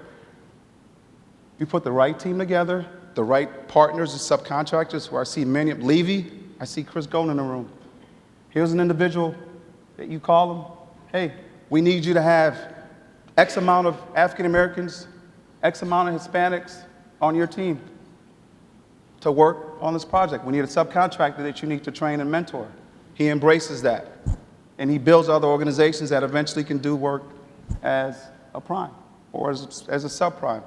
Speaker 4: You put the right team together, the right partners and subcontractors, who I see many of, Levy, I see Chris Golden in the room. Here's an individual that you call them, hey, we need you to have X amount of African Americans, X amount of Hispanics on your team to work on this project. We need a subcontractor that you need to train and mentor. He embraces that, and he builds other organizations that eventually can do work as a prime or as a subprime.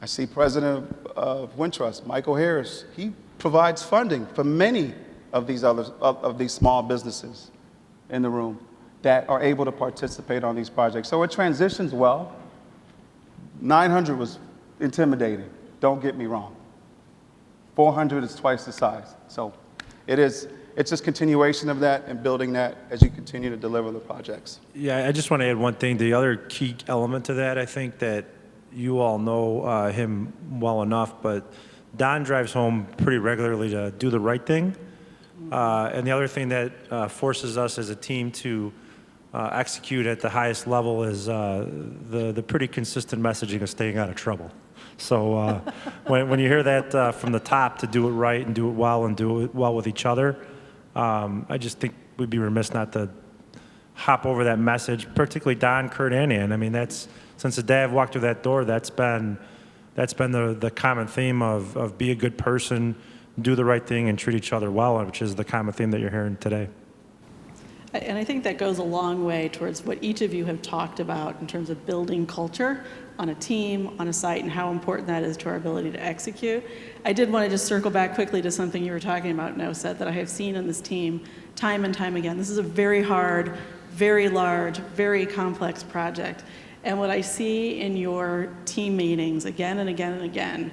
Speaker 4: I see President of Wintrust, Michael Harris. He provides funding for many of these small businesses in the room that are able to participate on these projects. So it transitions well. 900 was intimidating, don't get me wrong. 400 is twice the size. So it's just continuation of that and building that as you continue to deliver the projects.
Speaker 5: Yeah, I just want to add one thing. The other key element to that, I think that you all know him well enough, but Don drives home pretty regularly to do the right thing. And the other thing that forces us as a team to execute at the highest level is the pretty consistent messaging of staying out of trouble. So when you hear that from the top, to do it right and do it well and do it well with each other, I just think we'd be remiss not to hop over that message, particularly Don, Kurt, and Ann. I mean, that's, since the day I've walked through that door, that's been the common theme of be a good person, do the right thing, and treat each other well, which is the common theme that you're hearing today.
Speaker 2: And I think that goes a long way towards what each of you have talked about in terms of building culture on a team, on a site, and how important that is to our ability to execute. I did want to just circle back quickly to something you were talking about, Nosat, that I have seen in this team time and time again. This is a very hard, very large, very complex project. And what I see in your team meetings again and again and again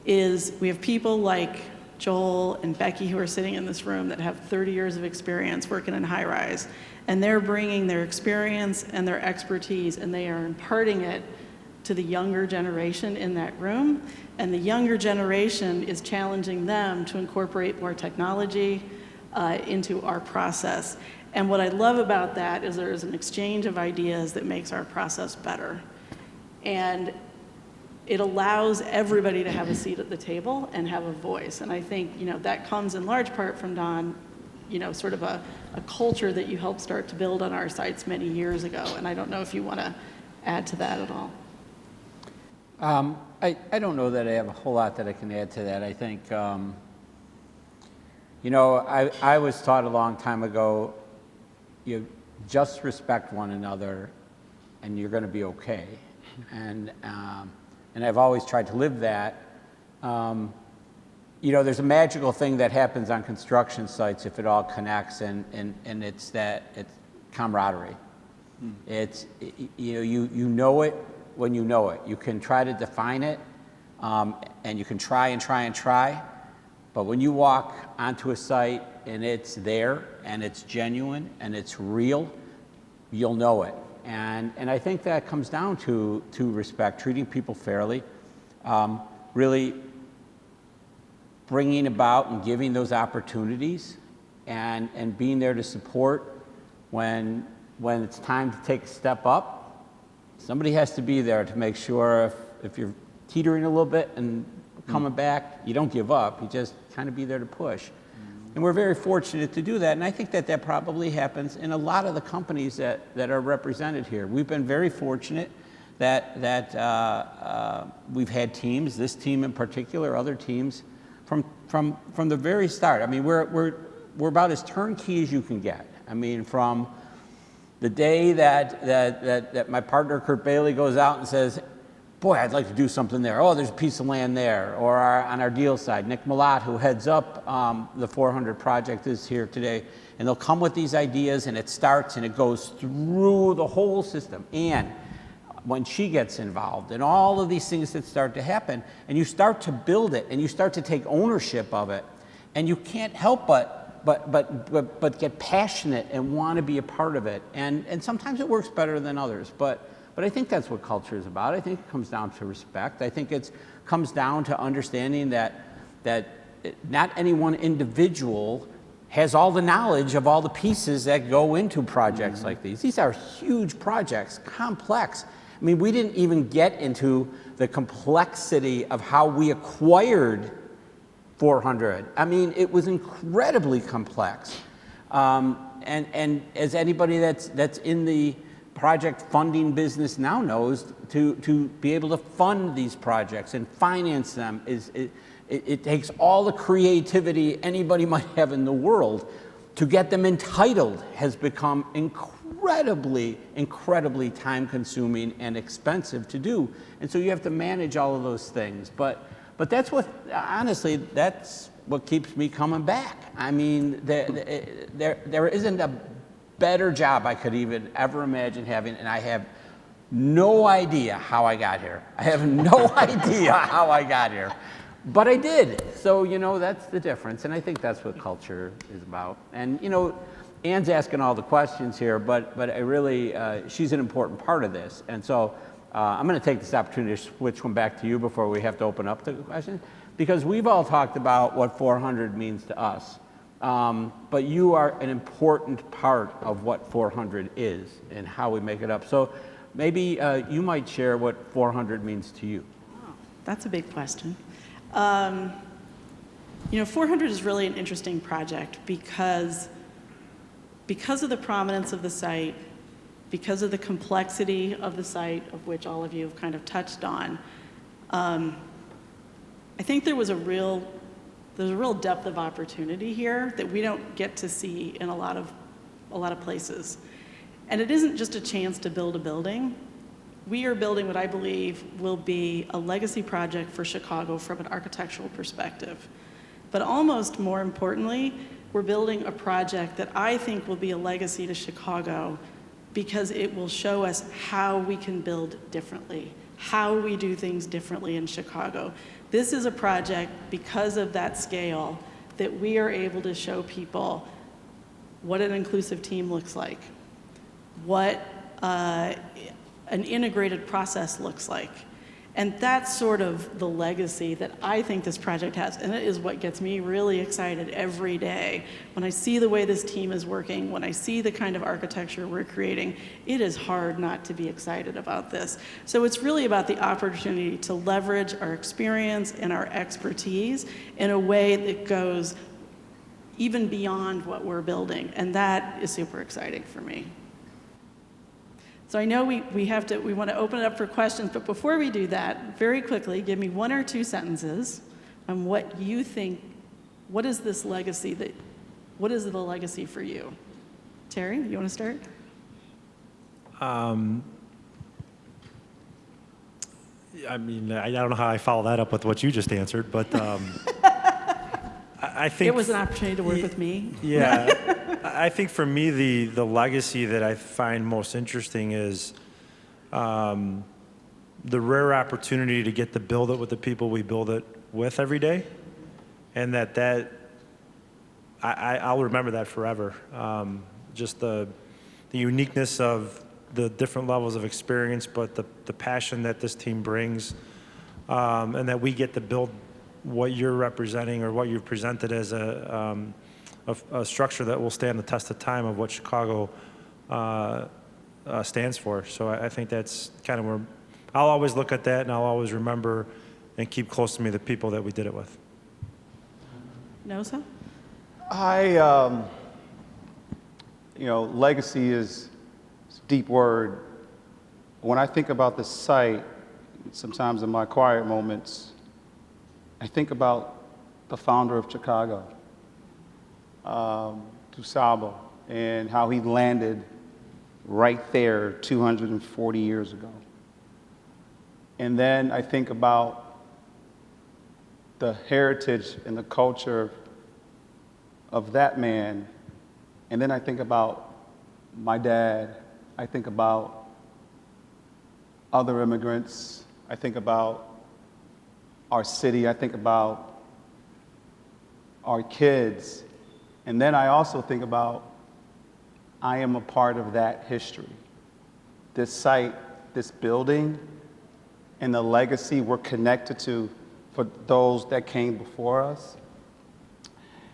Speaker 2: is we have people like Joel and Becky who are sitting in this room that have 30 years of experience working in high rise, and they're bringing their experience and their expertise, and they are imparting it to the younger generation in that room, and the younger generation is challenging them to incorporate more technology into our process. And what I love about that is there is an exchange of ideas that makes our process better. And it allows everybody to have a seat at the table and have a voice. And I think, that comes in large part from Don, sort of a culture that you helped start to build on our sites many years ago. And I don't know if you want to add to that at all.
Speaker 3: I don't know that I have a whole lot that I can add to that. I think, I was taught a long time ago, you just respect one another and you're going to be okay. And I've always tried to live that. There's a magical thing that happens on construction sites if it all connects, and it's camaraderie. It's, you know it when you know it. You can try to define it, and you can try and try and try, but when you walk onto a site and it's there and it's genuine and it's real, you'll know it. And I think that comes down to respect, treating people fairly, really bringing about and giving those opportunities, and being there to support when it's time to take a step up. Somebody has to be there to make sure if you're teetering a little bit and coming back, you don't give up. You just kind of be there to push. And we're very fortunate to do that, and I think that probably happens in a lot of the companies that are represented here. We've been very fortunate that we've had teams, this team in particular, other teams, from the very start. I mean, we're about as turnkey as you can get. I mean, from the day that my partner Kurt Bailey goes out and says, boy, I'd like to do something there. Oh, there's a piece of land there. Or on our deal side, Nick Malat, who heads up the 400 project, is here today. And they'll come with these ideas, and it starts, and it goes through the whole system. And when she gets involved, and all of these things that start to happen, and you start to build it, and you start to take ownership of it, and you can't help but get passionate and want to be a part of it. And sometimes it works better than others, but I think that's what culture is about. I think it comes down to respect. I think it comes down to understanding that not any one individual has all the knowledge of all the pieces that go into projects like these. These are huge projects, complex. I mean, we didn't even get into the complexity of how we acquired 400. I mean, it was incredibly complex. And as anybody that's in the project funding business now knows, to be able to fund these projects and finance them it takes all the creativity anybody might have in the world. To get them entitled has become incredibly time consuming and expensive to do. And so you have to manage all of those things. But that's what, honestly, that's what keeps me coming back. I mean, there isn't a better job I could even ever imagine having, and I have no idea how I got here. I have no idea how I got here, but I did. So, that's the difference, and I think that's what culture is about. And, Ann's asking all the questions here, but I really, she's an important part of this. And so I'm going to take this opportunity to switch one back to you before we have to open up the question, because we've all talked about what 400 means to us. But you are an important part of what 400 is and how we make it up. So maybe you might share what 400 means to you.
Speaker 2: Oh, that's a big question. 400 is really an interesting project because of the prominence of the site, because of the complexity of the site, of which all of you have kind of touched on. I think there's a real depth of opportunity here that we don't get to see in a lot of places. And it isn't just a chance to build a building. We are building what I believe will be a legacy project for Chicago from an architectural perspective. But almost more importantly, we're building a project that I think will be a legacy to Chicago because it will show us how we can build differently, how we do things differently in Chicago. This is a project, because of that scale, that we are able to show people what an inclusive team looks like, what an integrated process looks like. And that's sort of the legacy that I think this project has. And it is what gets me really excited every day. When I see the way this team is working, when I see the kind of architecture we're creating, it is hard not to be excited about this. So it's really about the opportunity to leverage our experience and our expertise in a way that goes even beyond what we're building. And that is super exciting for me. So I know we want to open it up for questions, but before we do that, very quickly, give me one or two sentences on what you think, what is the legacy for you? Terry, you want to start?
Speaker 5: I mean, I don't know how I follow that up with what you just answered, but I think
Speaker 2: it was an opportunity to work with me.
Speaker 5: Yeah. I think for me, the legacy that I find most interesting is the rare opportunity to get to build it with the people we build it with every day, and I'll remember that forever. Just the uniqueness of the different levels of experience, but the passion that this team brings, and that we get to build what you're representing or what you've presented as a structure that will stand the test of time of what Chicago stands for. So I think that's kind of where I'll always look at that, and I'll always remember and keep close to me the people that we did it with.
Speaker 2: Nosa?
Speaker 4: Legacy is a deep word. When I think about the site, sometimes in my quiet moments, I think about the founder of Chicago, DuSable, and how he landed right there 240 years ago. And then I think about the heritage and the culture of that man. And then I think about my dad. I think about other immigrants. I think about our city. I think about our kids. And then I also think about I am a part of that history. This site, this building, and the legacy we're connected to for those that came before us.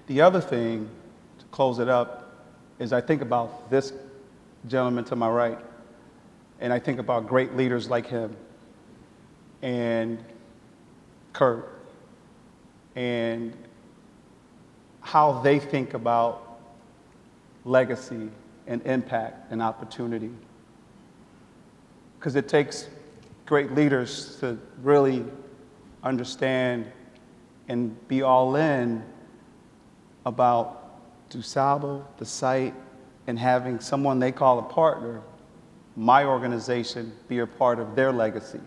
Speaker 4: The other thing, to close it up, is I think about this gentleman to my right, and I think about great leaders like him, and Kurt, and how they think about legacy and impact and opportunity. Because it takes great leaders to really understand and be all in about DuSable, the site, and having someone they call a partner, my organization, be a part of their legacy.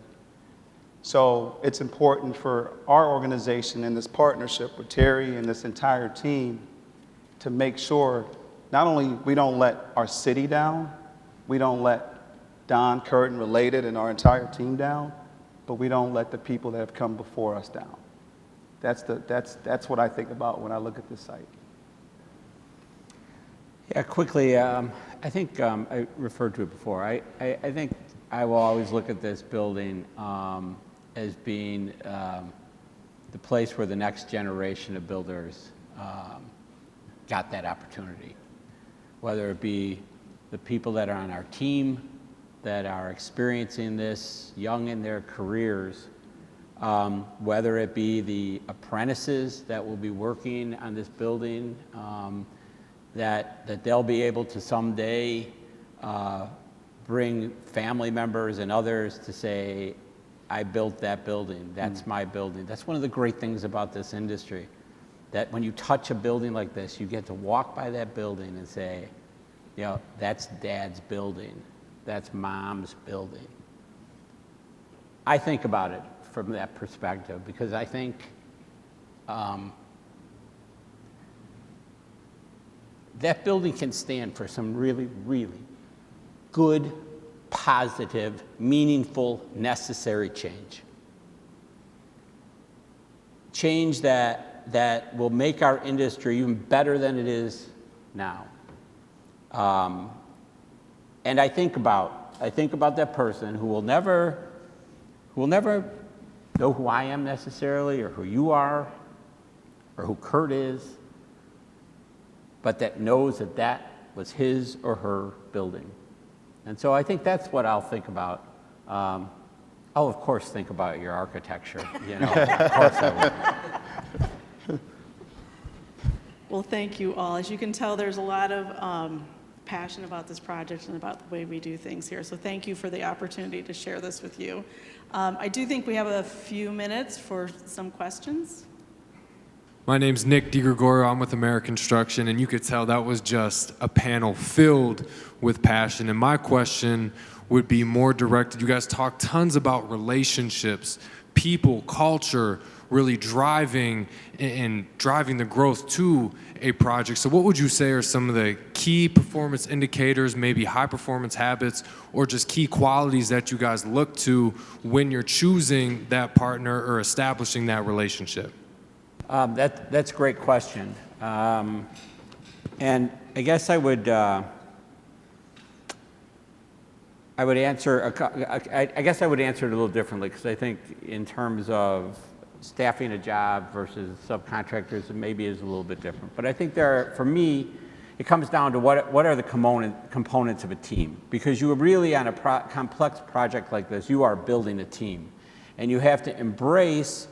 Speaker 4: So it's important for our organization and this partnership with Terry and this entire team to make sure not only we don't let our city down, we don't let Don, Kurt, and Related and our entire team down, but we don't let the people that have come before us down. That's what I think about when I look at this site.
Speaker 3: Yeah, quickly, I think I referred to it before. I think I will always look at this building as being the place where the next generation of builders got that opportunity, whether it be the people that are on our team that are experiencing this young in their careers, whether it be the apprentices that will be working on this building, that they'll be able to someday bring family members and others to say, I built that building, that's my building. That's one of the great things about this industry, that when you touch a building like this, you get to walk by that building and say, you know, that's Dad's building, that's Mom's building. I think about it from that perspective because I think that building can stand for some really, really good, positive, meaningful, necessary change. Change that will make our industry even better than it is now. And I think about that person who will never know who I am necessarily, or who you are, or who Kurt is, but that knows that that was his or her building. And so I think that's what I'll think about. I'll of course think about your architecture, you know, of course I will.
Speaker 2: Well, thank you all. As you can tell, there's a lot of passion about this project and about the way we do things here. So thank you for the opportunity to share this with you. I do think we have a few minutes for some questions.
Speaker 6: My name's Nick DiGregorio. I'm with American Construction, and you could tell that was just a panel filled with passion. And my question would be more directed. You guys talk tons about relationships, people, culture, really driving the growth to a project. So what would you say are some of the key performance indicators, maybe high performance habits, or just key qualities that you guys look to when you're choosing that partner or establishing that relationship?
Speaker 3: That's a great question. And I guess I would answer it a little differently, because I think in terms of staffing a job versus subcontractors, it maybe is a little bit different. But I think for me, it comes down to what are the components of a team, because you are really on a complex project like this, you are building a team, and you have to embrace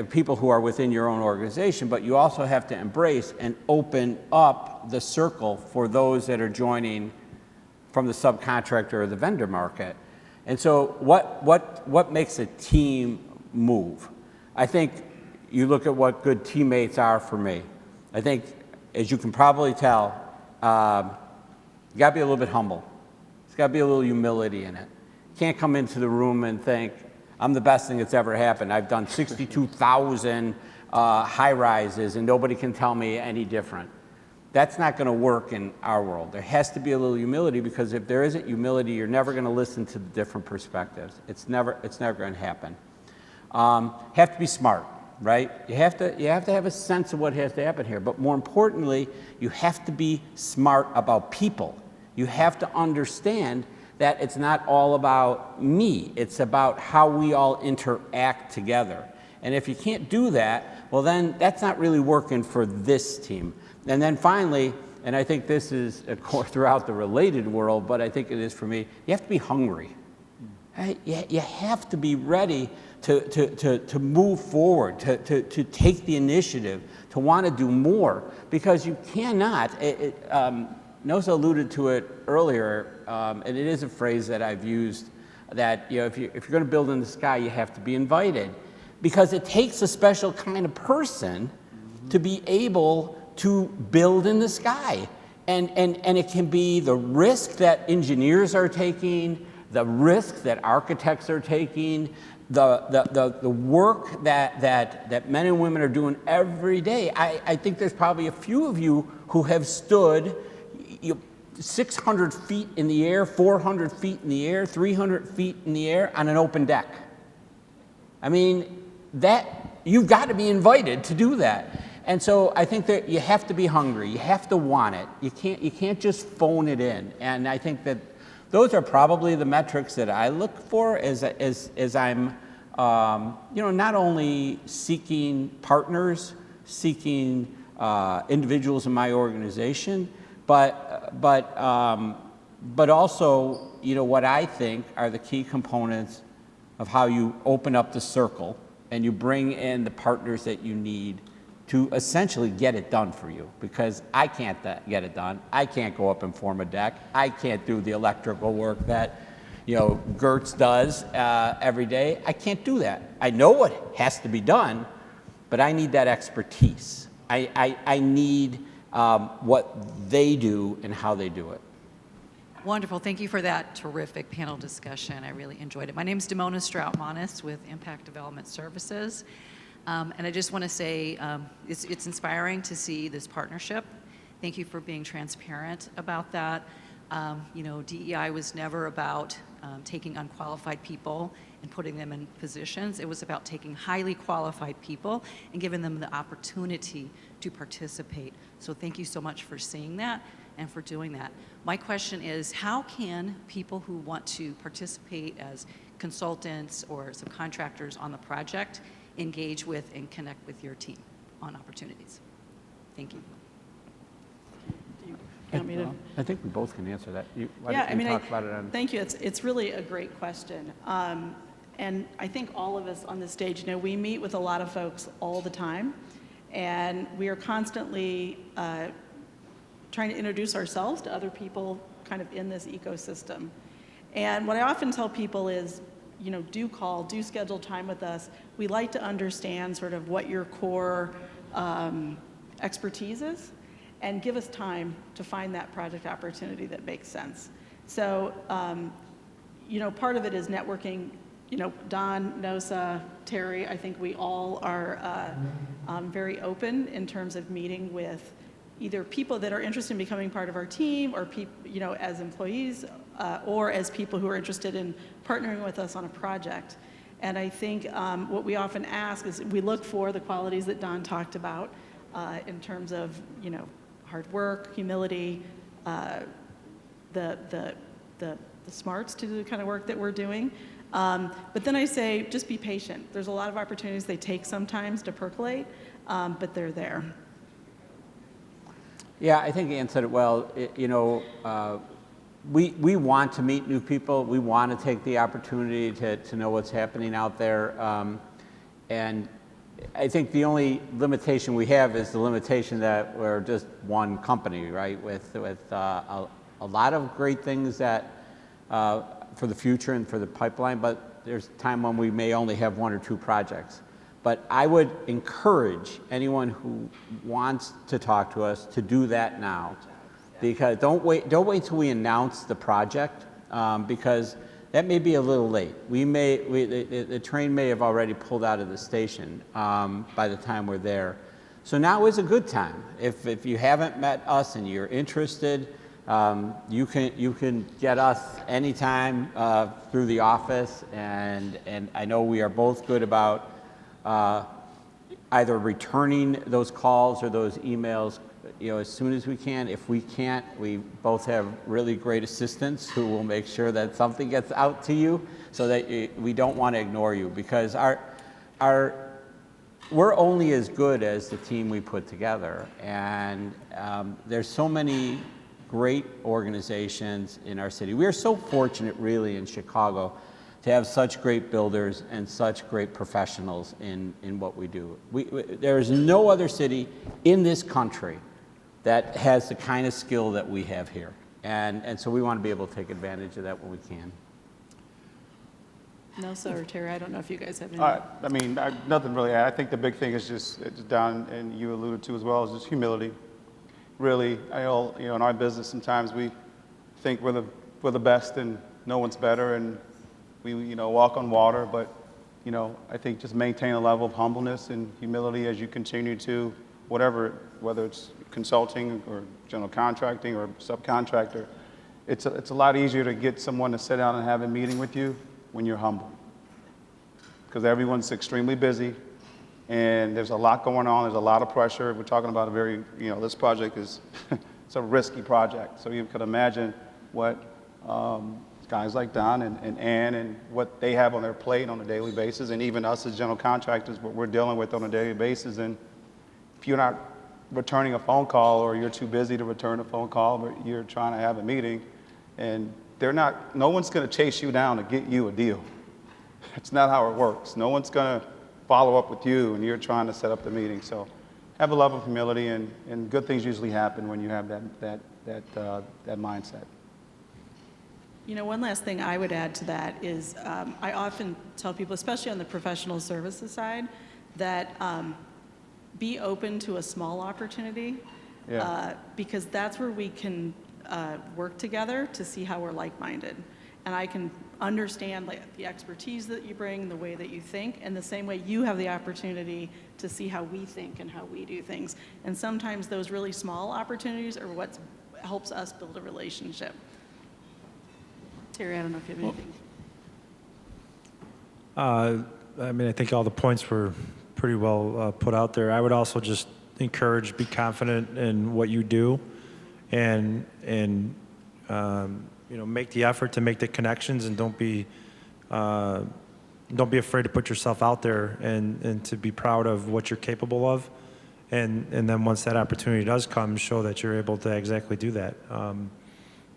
Speaker 3: people who are within your own organization, but you also have to embrace and open up the circle for those that are joining from the subcontractor or the vendor market. And so what makes a team move? I think you look at what good teammates are for me. I think, as you can probably tell, you gotta be a little bit humble. There's gotta be a little humility in it. can't come into the room and think, I'm the best thing that's ever happened. I've done 62,000 high rises and nobody can tell me any different. That's not going to work in our world. There has to be a little humility, because if there isn't humility, you're never going to listen to the different perspectives. It's never going to happen. Have to be smart, right? You have to have a sense of what has to happen here. But more importantly, you have to be smart about people. You have to understand that it's not all about me. It's about how we all interact together. And if you can't do that, well then that's not really working for this team. And then finally, and I think this is of course throughout the related world, but I think it is for me, you have to be hungry. Right? You have to be ready to move forward, to take the initiative, to want to do more, because you cannot, Nosa alluded to it earlier, and it is a phrase that I've used, that if you're going to build in the sky, you have to be invited, because it takes a special kind of person to be able to build in the sky. And it can be the risk that engineers are taking, the risk that architects are taking, the work that men and women are doing every day. I think there's probably a few of you who have stood 600 feet in the air, 400 feet in the air, 300 feet in the air on an open deck. I mean, you've got to be invited to do that. And so I think that you have to be hungry. You have to want it. You can't just phone it in. And I think that those are probably the metrics that I look for as I'm, not only seeking partners, seeking individuals in my organization, but also, what I think are the key components of how you open up the circle and you bring in the partners that you need to essentially get it done for you, because I can't get it done. I can't go up and form a deck. I can't do the electrical work that Gertz does every day. I can't do that. I know what has to be done, but I need that expertise. I need what they do and how they do it.
Speaker 7: Wonderful. Thank you for that terrific panel discussion. I really enjoyed it. My name is Damona Strout-Monis with Impact Development Services. And I just want to say it's inspiring to see this partnership. Thank you for being transparent about that. DEI was never about taking unqualified people and putting them in positions. It was about taking highly qualified people and giving them the opportunity to participate. So thank you so much for seeing that and for doing that. My question is, how can people who want to participate as consultants or subcontractors on the project engage with and connect with your team on opportunities? Thank you.
Speaker 2: Do you want me to?
Speaker 3: I think we both can answer that. Talk about it on...
Speaker 2: Thank you. It's really a great question. And I think all of us on this stage, we meet with a lot of folks all the time, and we are constantly trying to introduce ourselves to other people kind of in this ecosystem. And what I often tell people is, do schedule time with us. We like to understand sort of what your core expertise is, and give us time to find that project opportunity that makes sense. So, part of it is networking. Don, Nosa, Terry, I think we all are very open in terms of meeting with either people that are interested in becoming part of our team, or as employees, or as people who are interested in partnering with us on a project. And I think what we often ask is, we look for the qualities that Don talked about in terms of hard work, humility, the smarts to do the kind of work that we're doing. But then I say, just be patient. There's a lot of opportunities they take sometimes to percolate, but they're there.
Speaker 3: Yeah, I think Ann said it well. We want to meet new people. We want to take the opportunity to know what's happening out there. And I think the only limitation we have is the limitation that we're just one company, right? With a lot of great things that for the future and for the pipeline, but there's a time when we may only have one or two projects. But I would encourage anyone who wants to talk to us to do that now, because don't wait till we announce the project, because that may be a little late. The train may have already pulled out of the station by the time we're there. So now is a good time. If you haven't met us and you're interested, you can get us anytime through the office, and I know we are both good about either returning those calls or those emails, as soon as we can. If we can't, we both have really great assistants who will make sure that something gets out to you, so that we don't want to ignore you, because we're only as good as the team we put together, and there's so many great organizations in our city. We are so fortunate, really, in Chicago to have such great builders and such great professionals in what we do. There is no other city in this country that has the kind of skill that we have here, and so we want to be able to take advantage of that when we can.
Speaker 2: Nelson or Terry, I don't know if you guys have any.
Speaker 4: I mean, nothing really. I think the big thing is just, it's Don, and you alluded to as well, is just humility. Really, in our business, sometimes we think we're the best and no one's better, and we walk on water. But I think just maintain a level of humbleness and humility as you continue to whether it's consulting or general contracting or subcontractor. It's a lot easier to get someone to sit down and have a meeting with you when you're humble, because everyone's extremely busy and there's a lot going on. There's a lot of pressure. We're talking about this project is it's a risky project. So you can imagine what guys like Don and Ann and what they have on their plate on a daily basis, and even us as general contractors, what we're dealing with on a daily basis. And if you're not returning a phone call, or you're too busy to return a phone call, but you're trying to have a meeting, and no one's going to chase you down to get you a deal. It's not how it works. No one's going to follow up with you and you're trying to set up the meeting. So have a level of humility, and good things usually happen when you have that mindset.
Speaker 2: One last thing I would add to that is I often tell people, especially on the professional services side, that be open to a small opportunity, because that's where we can work together to see how we're like-minded. And I can understand the expertise that you bring, the way that you think, and the same way you have the opportunity to see how we think and how we do things. And sometimes those really small opportunities are what helps us build a relationship. Terry, I don't know if you have anything.
Speaker 5: I think all the points were pretty well put out there. I would also just encourage, be confident in what you do, and make the effort to make the connections, and don't be afraid to put yourself out there, and to be proud of what you're capable of, and then once that opportunity does come, show that you're able to exactly do that.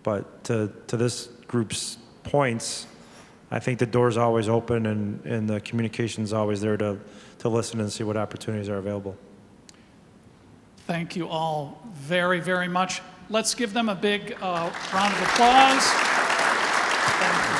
Speaker 5: But to this group's points, I think the door's always open, and the communication's always there to listen and see what opportunities are available.
Speaker 8: Thank you all very, very much. Let's give them a big round of applause. Thank you.